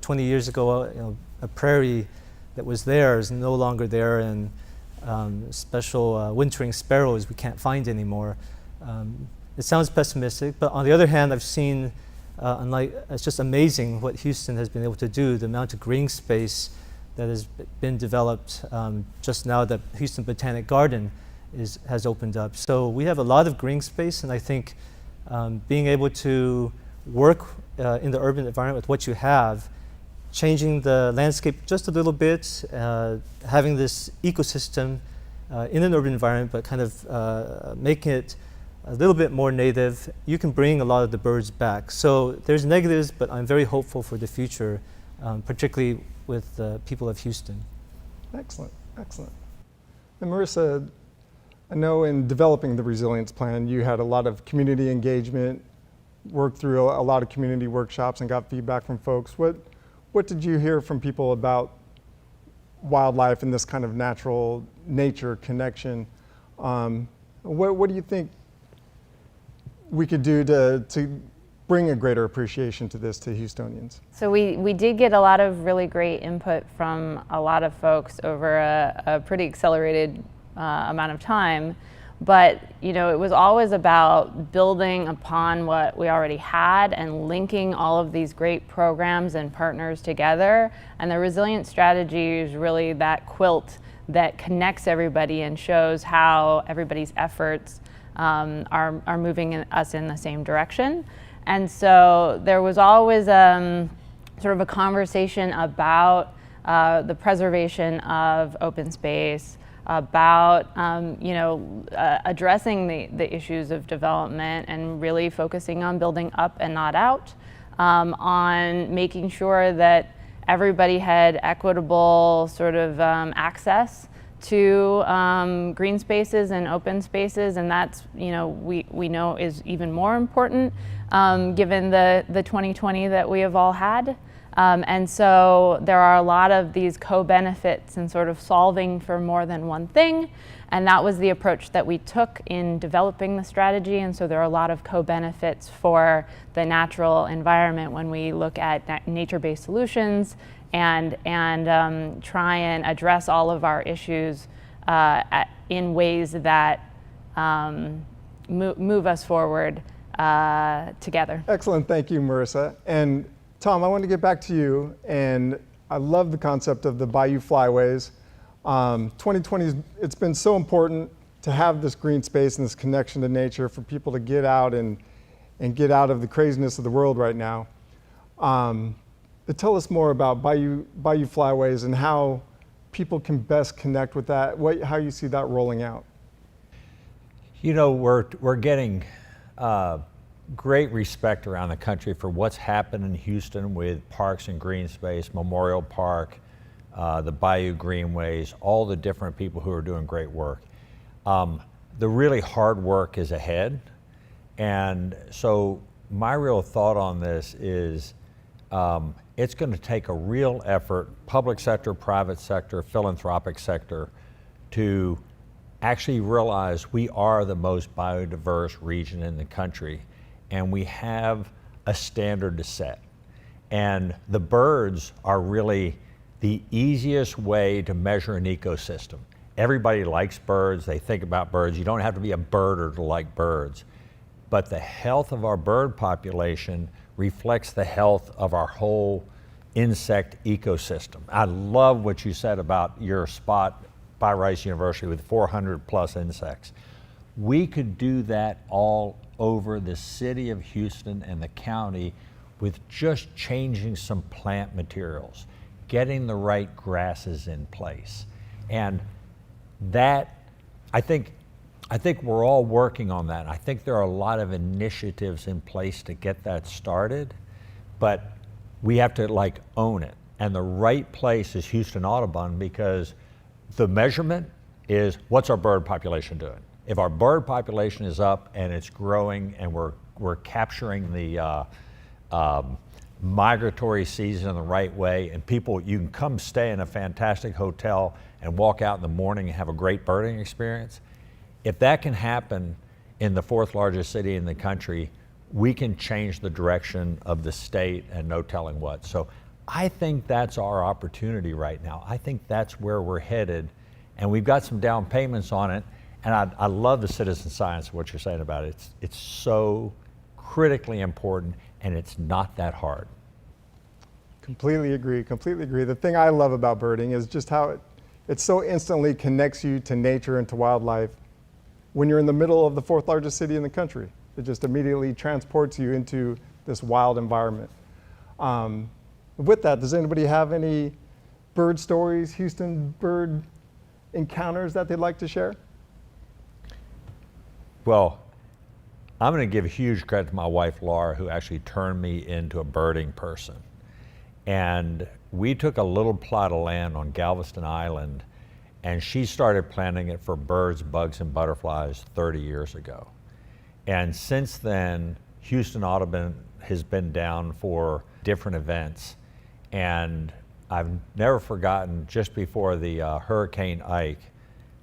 20 years ago, a prairie that was there is no longer there, and special wintering sparrows we can't find anymore. It sounds pessimistic, but on the other hand, I've seen, it's just amazing what Houston has been able to do, the amount of green space that has been developed. Just now, the Houston Botanic Garden has opened up. So we have a lot of green space, and I think being able to work in the urban environment with what you have, changing the landscape just a little bit, having this ecosystem in an urban environment, but kind of making it a little bit more native, you can bring a lot of the birds back. So there's negatives, but I'm very hopeful for the future, particularly with the people of Houston. Excellent, excellent. And Marissa, I know in developing the resilience plan, you had a lot of community engagement, worked through a lot of community workshops and got feedback from folks. What did you hear from people about wildlife and this kind of natural nature connection? What do you think we could do to bring a greater appreciation to this to Houstonians? So we did get a lot of really great input from a lot of folks over a pretty accelerated amount of time. But it was always about building upon what we already had and linking all of these great programs and partners together. And the resilience strategy is really that quilt that connects everybody and shows how everybody's efforts are moving us in the same direction. And so there was always sort of a conversation about the preservation of open space, about addressing the issues of development and really focusing on building up and not out, on making sure that everybody had equitable sort of access to green spaces and open spaces, and that's we know is even more important given the 2020 that we have all had. And so there are a lot of these co-benefits and sort of solving for more than one thing. And that was the approach that we took in developing the strategy. And so there are a lot of co-benefits for the natural environment when we look at nature-based solutions and try and address all of our issues in ways that move us forward together. Excellent, thank you, Marissa. And Tom, I want to get back to you, and I love the concept of the Bayou Flyways. 2020, it's been so important to have this green space and this connection to nature for people to get out and get out of the craziness of the world right now. Tell us more about Bayou Flyways and how people can best connect with that, how you see that rolling out. You know, we're getting great respect around the country for what's happened in Houston with parks and green space, Memorial Park, the Bayou Greenways, all the different people who are doing great work. The really hard work is ahead. And so my real thought on this is it's going to take a real effort, public sector, private sector, philanthropic sector, to actually realize we are the most biodiverse region in the country, and we have a standard to set. And the birds are really the easiest way to measure an ecosystem. Everybody likes birds, they think about birds. You don't have to be a birder to like birds. But the health of our bird population reflects the health of our whole insect ecosystem. I love what you said about your spot by Rice University with 400 plus insects. We could do that all over the city of Houston and the county with just changing some plant materials, getting the right grasses in place. And that, I think we're all working on that. I think there are a lot of initiatives in place to get that started, but we have to own it. And the right place is Houston Audubon, because the measurement is what's our bird population doing. If our bird population is up and it's growing and we're capturing the migratory season in the right way, and people, you can come stay in a fantastic hotel and walk out in the morning and have a great birding experience. If that can happen in the fourth largest city in the country, we can change the direction of the state and no telling what. So I think that's our opportunity right now. I think that's where we're headed, and we've got some down payments on it. And I love the citizen science, what you're saying about it. It's so critically important, and it's not that hard. Completely agree, completely agree. The thing I love about birding is just how it so instantly connects you to nature and to wildlife when you're in the middle of the fourth largest city in the country. It just immediately transports you into this wild environment. With that, does anybody have any bird stories, Houston bird encounters that they'd like to share? Well, I'm going to give huge credit to my wife, Laura, who actually turned me into a birding person. And we took a little plot of land on Galveston Island, and she started planting it for birds, bugs, and butterflies 30 years ago. And since then, Houston Audubon has been down for different events. And I've never forgotten, just before the Hurricane Ike,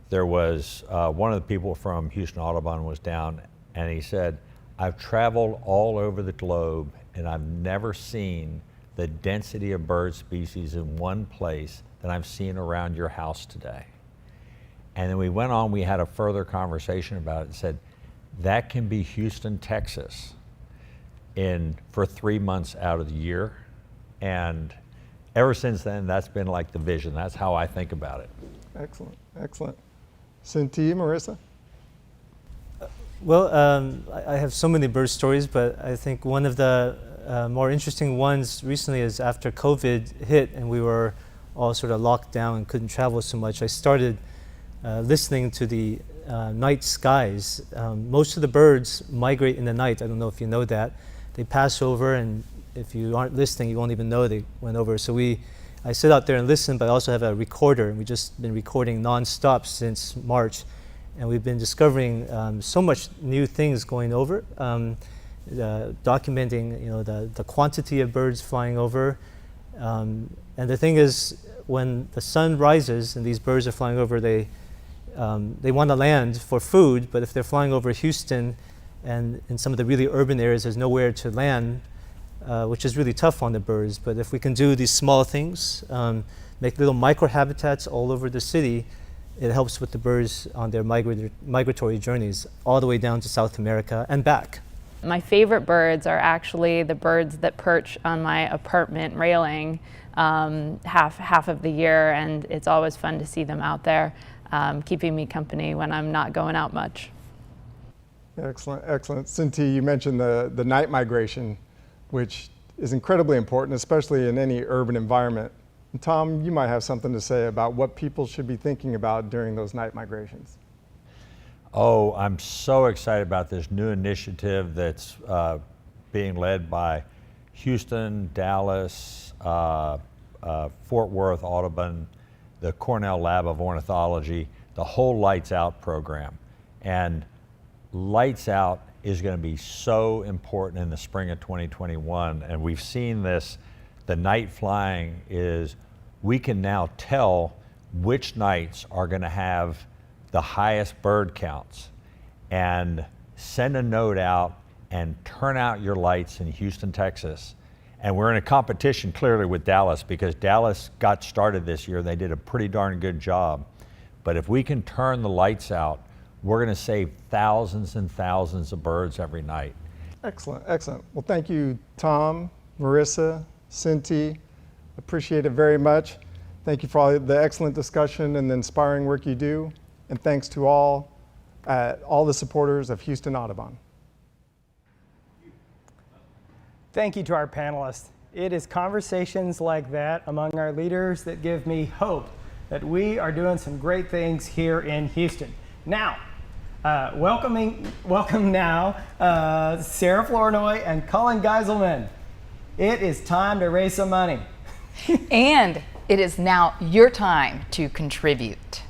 there was one of the people from Houston Audubon was down, and he said, I've traveled all over the globe, and I've never seen the density of bird species in one place that I've seen around your house today. And then we went on, we had a further conversation about it and said, that can be Houston, Texas for 3 months out of the year. And ever since then, that's been like the vision. That's how I think about it. Excellent, excellent. Cinti, Marissa? Well, I have so many bird stories, but I think one of the more interesting ones recently is after COVID hit and we were all sort of locked down and couldn't travel so much, I started listening to the night skies. Most of the birds migrate in the night. I don't know if you know that. They pass over, and if you aren't listening, you won't even know they went over. So I sit out there and listen, but I also have a recorder, and we've just been recording nonstop since March. And we've been discovering so much new things going over, documenting the quantity of birds flying over. And the thing is, when the sun rises and these birds are flying over, they want to land for food, but if they're flying over Houston and in some of the really urban areas, there's nowhere to land, which is really tough on the birds. But if we can do these small things, make little microhabitats all over the city, it helps with the birds on their migratory journeys all the way down to South America and back. My favorite birds are actually the birds that perch on my apartment railing half of the year, and it's always fun to see them out there keeping me company when I'm not going out much. Excellent, excellent. Cinti, you mentioned the night migration, which is incredibly important, especially in any urban environment. And Tom, you might have something to say about what people should be thinking about during those night migrations. Oh, I'm so excited about this new initiative that's being led by Houston, Dallas, Fort Worth, Audubon, the Cornell Lab of Ornithology, the whole Lights Out program. And Lights Out is going to be so important in the spring of 2021. And we've seen this, the night flying is, we can now tell which nights are going to have the highest bird counts, and send a note out and turn out your lights in Houston, Texas. And we're in a competition clearly with Dallas, because Dallas got started this year. They did a pretty darn good job. But if we can turn the lights out, we're going to save thousands and thousands of birds every night. Excellent, excellent. Well, thank you, Tom, Marissa, Cinti. Appreciate it very much. Thank you for all the excellent discussion and the inspiring work you do. And thanks to all the supporters of Houston Audubon. Thank you to our panelists. It is conversations like that among our leaders that give me hope that we are doing some great things here in Houston. Now, welcome now, Sarah Flournoy and Colin Geiselman. It is time to raise some money. And it is now your time to contribute.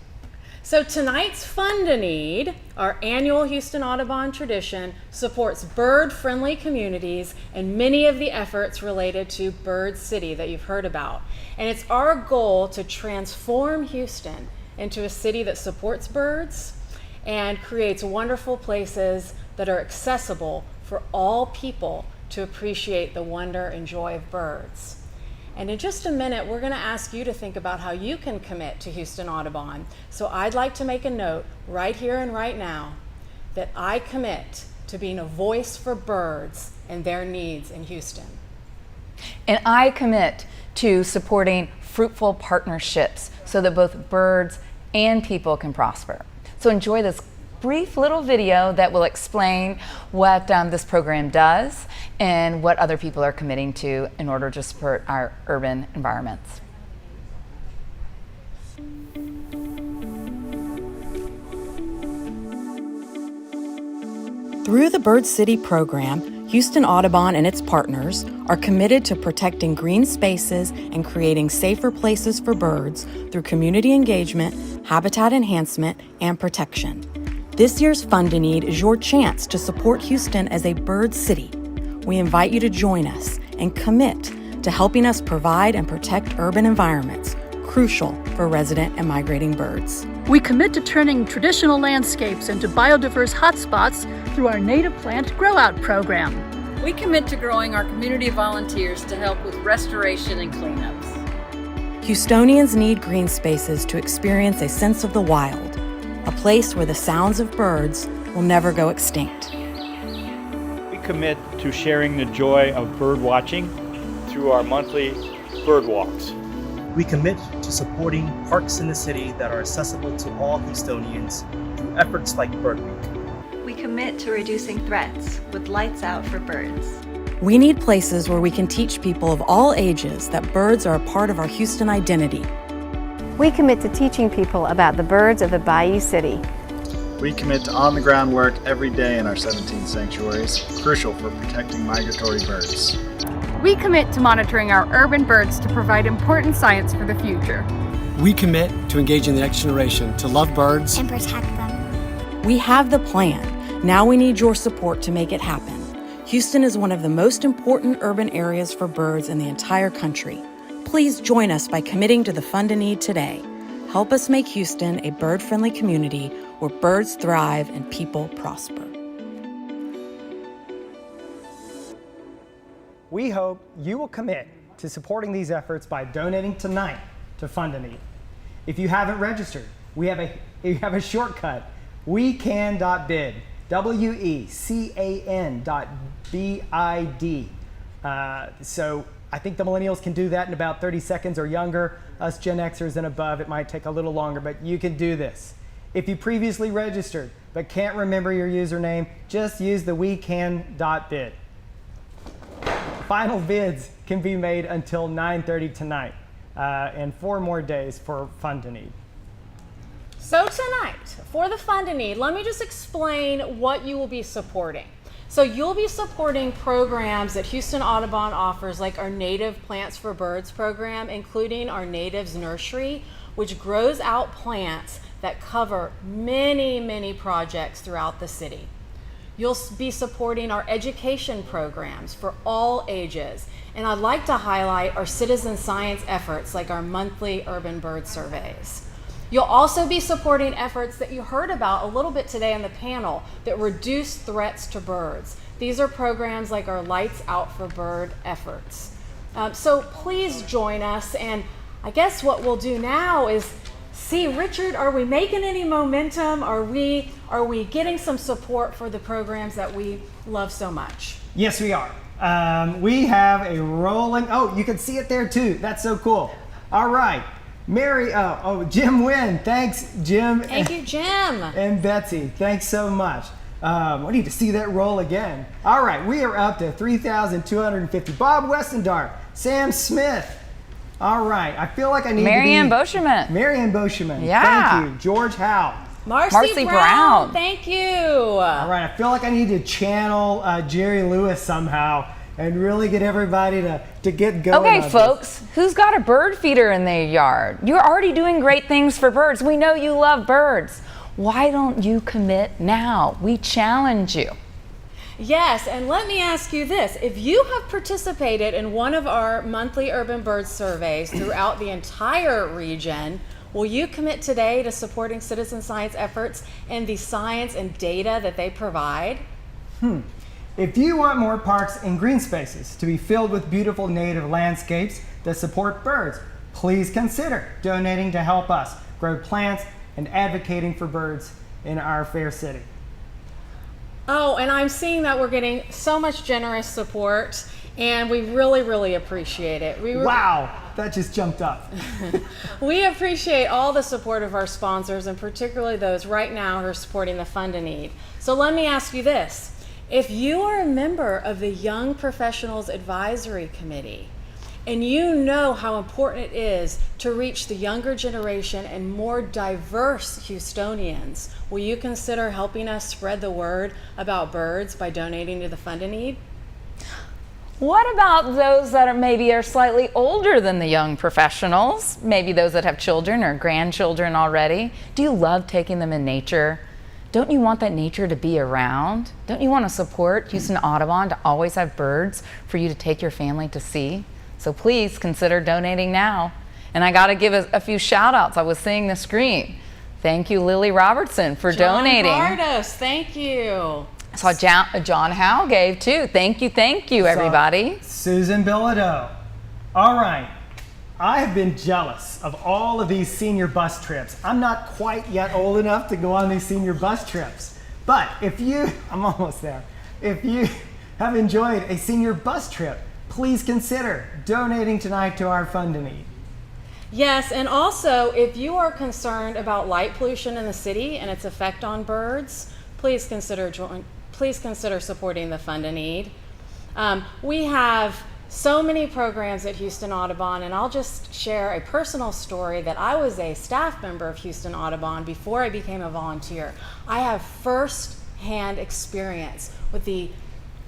So tonight's Fund a Need, our annual Houston Audubon tradition, supports bird-friendly communities and many of the efforts related to Bird City that you've heard about. And it's our goal to transform Houston into a city that supports birds and creates wonderful places that are accessible for all people to appreciate the wonder and joy of birds. And in just a minute, we're going to ask you to think about how you can commit to Houston Audubon. So I'd like to make a note right here and right now that I commit to being a voice for birds and their needs in Houston. And I commit to supporting fruitful partnerships so that both birds and people can prosper. So enjoy this brief little video that will explain what this program does and what other people are committing to in order to support our urban environments. Through the Bird City program, Houston Audubon and its partners are committed to protecting green spaces and creating safer places for birds through community engagement, habitat enhancement, and protection. This year's Fund a Need is your chance to support Houston as a bird city. We invite you to join us and commit to helping us provide and protect urban environments, crucial for resident and migrating birds. We commit to turning traditional landscapes into biodiverse hotspots through our native plant grow-out program. We commit to growing our community of volunteers to help with restoration and cleanups. Houstonians need green spaces to experience a sense of the wild, a place where the sounds of birds will never go extinct. We commit to sharing the joy of bird watching through our monthly bird walks. We commit to supporting parks in the city that are accessible to all Houstonians through efforts like Bird Week. We commit to reducing threats with Lights Out for Birds. We need places where we can teach people of all ages that birds are a part of our Houston identity. We commit to teaching people about the birds of the Bayou City. We commit to on-the-ground work every day in our 17 sanctuaries, crucial for protecting migratory birds. We commit to monitoring our urban birds to provide important science for the future. We commit to engaging the next generation to love birds and protect them. We have the plan. Now we need your support to make it happen. Houston is one of the most important urban areas for birds in the entire country. Please join us by committing to the Fund a Need today. Help us make Houston a bird-friendly community where birds thrive and people prosper. We hope you will commit to supporting these efforts by donating tonight to Fund a Need. If you haven't registered, we have a shortcut, wecan.bid, wecan.bid. So I think the millennials can do that in about 30 seconds or younger. Us Gen Xers and above, it might take a little longer, but you can do this. If you previously registered but can't remember your username, just use the wecan.bid. final bids can be made until 9:30 tonight, and 4 more days for Fund to Need. So tonight, for the Fund to Need, let me just explain what you will be supporting. So you'll be supporting programs that Houston Audubon offers, like our Native Plants for Birds program, including our Natives Nursery, which grows out plants that cover many, many projects throughout the city. You'll be supporting our education programs for all ages. And I'd like to highlight our citizen science efforts, like our monthly urban bird surveys. You'll also be supporting efforts that you heard about a little bit today on the panel that reduce threats to birds. These are programs like our Lights Out for Bird efforts. So please join us, and I guess what we'll do now is see, Richard, are we making any momentum? Are we getting some support for the programs that we love so much? Yes, we are. We have a rolling, oh, you can see it there too. That's so cool. All right. Mary, Jim Wynn. Thanks, Jim. Thank you, Jim. And Betsy, thanks so much. I need to see that roll again. All right, we are up to 3,250. Bob Westendorf, Sam Smith. All right, I feel like I need Marianne Boscheman. Marianne Boscheman. Yeah. Thank you. George Howe. Marcy Brown. Thank you. All right, I feel like I need to channel Jerry Lewis somehow and really get everybody to get going. Okay, on folks, who's got a bird feeder in their yard? You're already doing great things for birds. We know you love birds. Why don't you commit now? We challenge you. Yes, and let me ask you this. If you have participated in one of our monthly urban bird surveys throughout the entire region, will you commit today to supporting citizen science efforts and the science and data that they provide? If you want more parks and green spaces to be filled with beautiful native landscapes that support birds, please consider donating to help us grow plants and advocating for birds in our fair city. Oh, and I'm seeing that we're getting so much generous support, and we really, really appreciate it. Wow, that just jumped up. We appreciate all the support of our sponsors, and particularly those right now who are supporting the Fund to Need. So let me ask you this. If you are a member of the Young Professionals Advisory Committee, and you know how important it is to reach the younger generation and more diverse Houstonians, will you consider helping us spread the word about birds by donating to the Fund to Need? What about those that are maybe slightly older than the young professionals? Maybe those that have children or grandchildren already. Do you love taking them in nature? Don't you want that nature to be around? Don't you want to support Houston Audubon to always have birds for you to take your family to see? So please consider donating now. And I got to give a few shout outs. I was seeing the screen. Thank you, Lily Robertson, for donating. John Bardos, thank you. I saw John Howe gave too. Thank you, everybody. Susan Bilodeau. All right. I have been jealous of all of these senior bus trips. I'm not quite yet old enough to go on these senior bus trips. But I'm almost there. If you have enjoyed a senior bus trip, please consider donating tonight to our Fund to Need. Yes, and also if you are concerned about light pollution in the city and its effect on birds, please consider supporting the Fund to Need. We have so many programs at Houston Audubon, and I'll just share a personal story that I was a staff member of Houston Audubon before I became a volunteer. I have first-hand experience with the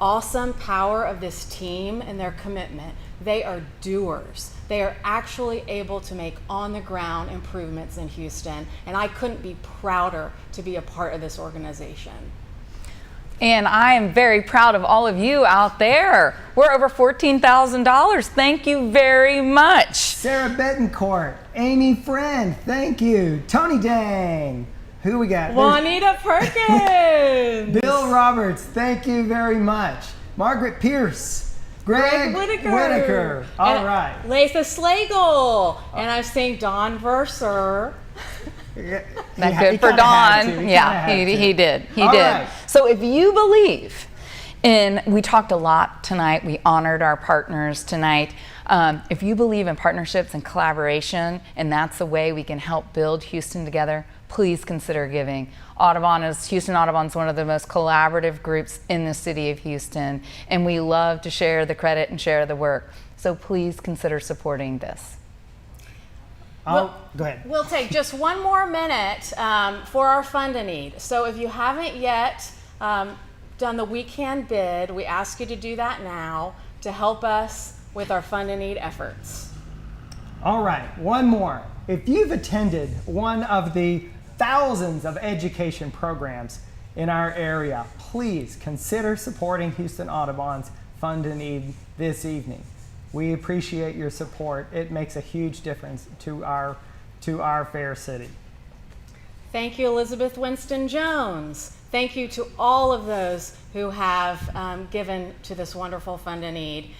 awesome power of this team and their commitment. They are doers. They are actually able to make on-the-ground improvements in Houston, and I couldn't be prouder to be a part of this organization. And I am very proud of all of you out there. We're over $14,000. Thank you very much. Sarah Betancourt, Amy Friend, thank you. Tony Dang. Who we got? Juanita Perkins. Bill Roberts, thank you very much. Margaret Pierce. Greg Whitaker. All right. Latha Slagle. And I'm seeing Don Verser. That's good for Don. Yeah, he did. He did. Right. So if you believe in, we talked a lot tonight, we honored our partners tonight. If you believe in partnerships and collaboration, and that's the way we can help build Houston together, please consider giving. Houston Audubon is one of the most collaborative groups in the city of Houston, and we love to share the credit and share the work. So please consider supporting this. Go ahead. We'll take just one more minute for our Fund a Need. So if you haven't yet done the We Can bid, we ask you to do that now to help us with our Fund a Need efforts. All right, one more. If you've attended one of the thousands of education programs in our area, please consider supporting Houston Audubon's Fund a Need this evening. We appreciate your support. It makes a huge difference to our fair city. Thank you, Elizabeth Winston Jones. Thank you to all of those who have given to this wonderful Fund a Need.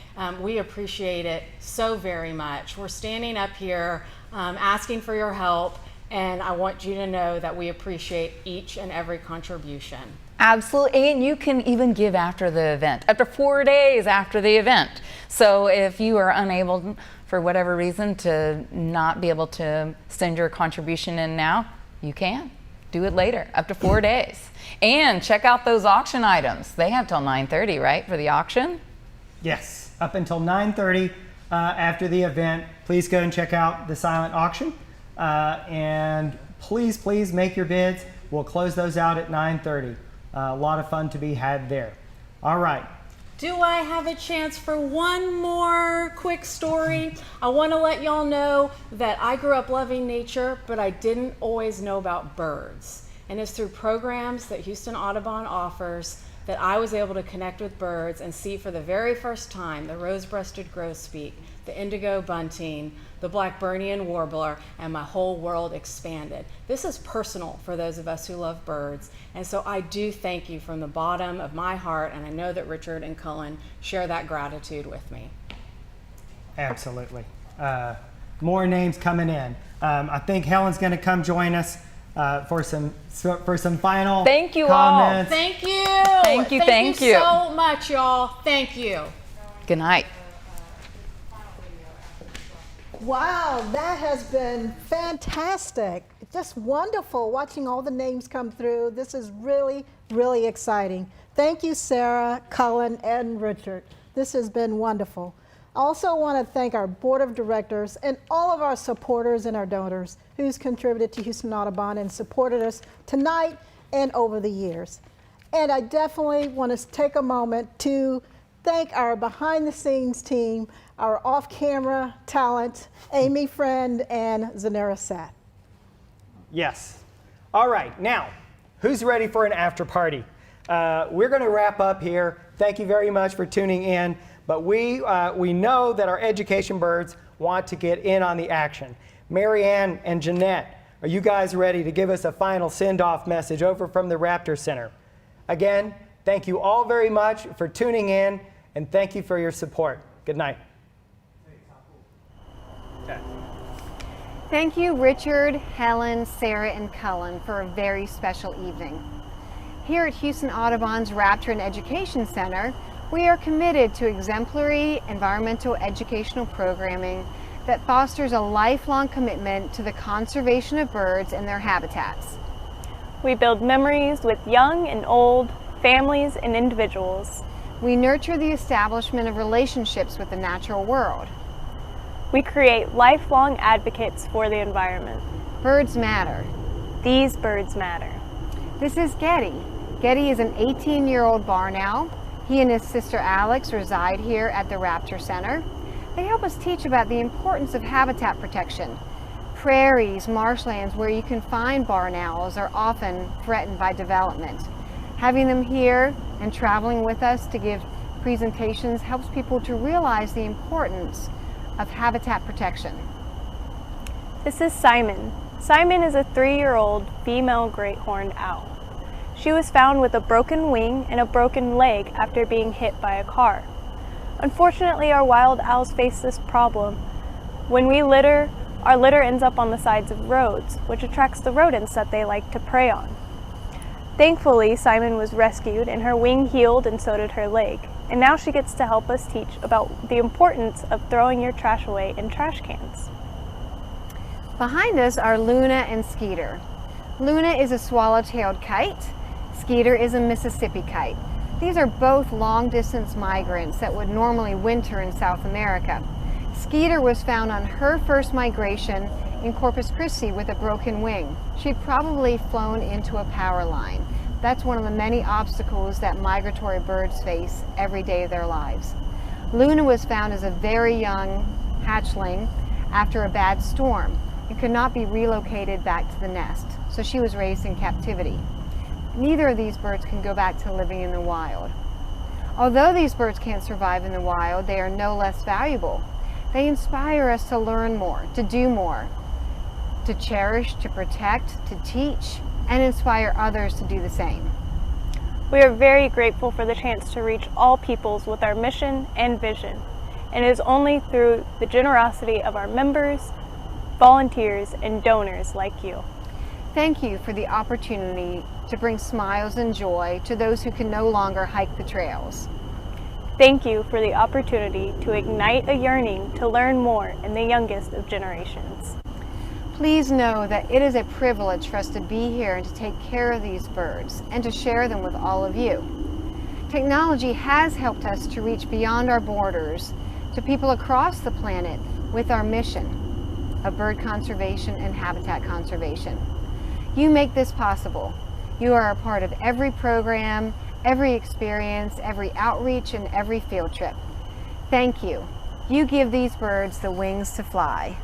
We appreciate it so very much. We're standing up here asking for your help, and I want you to know that we appreciate each and every contribution. Absolutely, and you can even give after the event, after 4 days after the event. So if you are unable, for whatever reason, to not be able to send your contribution in now, you can do it later, up to 4 days. And check out those auction items. They have till 9:30, right, for the auction? Yes, up until 9:30 after the event. Please go and check out the silent auction. And please make your bids. We'll close those out at 9:30. A lot of fun to be had there. All right. Do I have a chance for one more quick story? I want to let y'all know that I grew up loving nature, but I didn't always know about birds. And it's through programs that Houston Audubon offers that I was able to connect with birds and see for the very first time the rose-breasted grosbeak, the indigo bunting, the Blackburnian warbler, and my whole world expanded. This is personal for those of us who love birds, and so I do thank you from the bottom of my heart, and I know that Richard and Cullen share that gratitude with me. Absolutely. More names coming in. I think Helen's going to come join us for some final Thank you comments. all. Thank you. Thank you so much, y'all. Thank you. Good night. Wow, that has been fantastic. Just wonderful watching all the names come through. This is really, really exciting. Thank you, Sarah, Cullen, and Richard. This has been wonderful. I also want to thank our board of directors and all of our supporters and our donors who's contributed to Houston Audubon and supported us tonight and over the years. And I definitely want to take a moment to thank our behind the scenes team, our off-camera talent, Amy Friend and Zanera Sat. Yes. All right, now, who's ready for an after party? We're going to wrap up here. Thank you very much for tuning in, but we know that our education birds want to get in on the action. Marianne and Jeanette, are you guys ready to give us a final send-off message over from the Raptor Center? Again, thank you all very much for tuning in, and thank you for your support. Good night. Okay. Thank you, Richard, Helen, Sarah, and Cullen, for a very special evening. Here at Houston Audubon's Raptor and Education Center, we are committed to exemplary environmental educational programming that fosters a lifelong commitment to the conservation of birds and their habitats. We build memories with young and old, families and individuals. We nurture the establishment of relationships with the natural world. We create lifelong advocates for the environment. Birds matter. These birds matter. This is Getty. Getty is an 18-year-old barn owl. He and his sister Alex reside here at the Raptor Center. They help us teach about the importance of habitat protection. Prairies, marshlands where you can find barn owls are often threatened by development. Having them here and traveling with us to give presentations helps people to realize the importance of habitat protection. This is Simon. Simon is a 3-year-old female great horned owl. She was found with a broken wing and a broken leg after being hit by a car. Unfortunately, our wild owls face this problem. When we litter, our litter ends up on the sides of roads, which attracts the rodents that they like to prey on. Thankfully, Simon was rescued and her wing healed and so did her leg. And now she gets to help us teach about the importance of throwing your trash away in trash cans. Behind us are Luna and Skeeter. Luna is a swallow-tailed kite. Skeeter is a Mississippi kite. These are both long-distance migrants that would normally winter in South America. Skeeter was found on her first migration in Corpus Christi with a broken wing. She'd probably flown into a power line. That's one of the many obstacles that migratory birds face every day of their lives. Luna was found as a very young hatchling after a bad storm and could not be relocated back to the nest, so she was raised in captivity. Neither of these birds can go back to living in the wild. Although these birds can't survive in the wild, they are no less valuable. They inspire us to learn more, to do more, to cherish, to protect, to teach, and inspire others to do the same. We are very grateful for the chance to reach all peoples with our mission and vision, and it is only through the generosity of our members, volunteers, and donors like you. Thank you for the opportunity to bring smiles and joy to those who can no longer hike the trails. Thank you for the opportunity to ignite a yearning to learn more in the youngest of generations. Please know that it is a privilege for us to be here and to take care of these birds and to share them with all of you. Technology has helped us to reach beyond our borders to people across the planet with our mission of bird conservation and habitat conservation. You make this possible. You are a part of every program, every experience, every outreach, and every field trip. Thank you. You give these birds the wings to fly.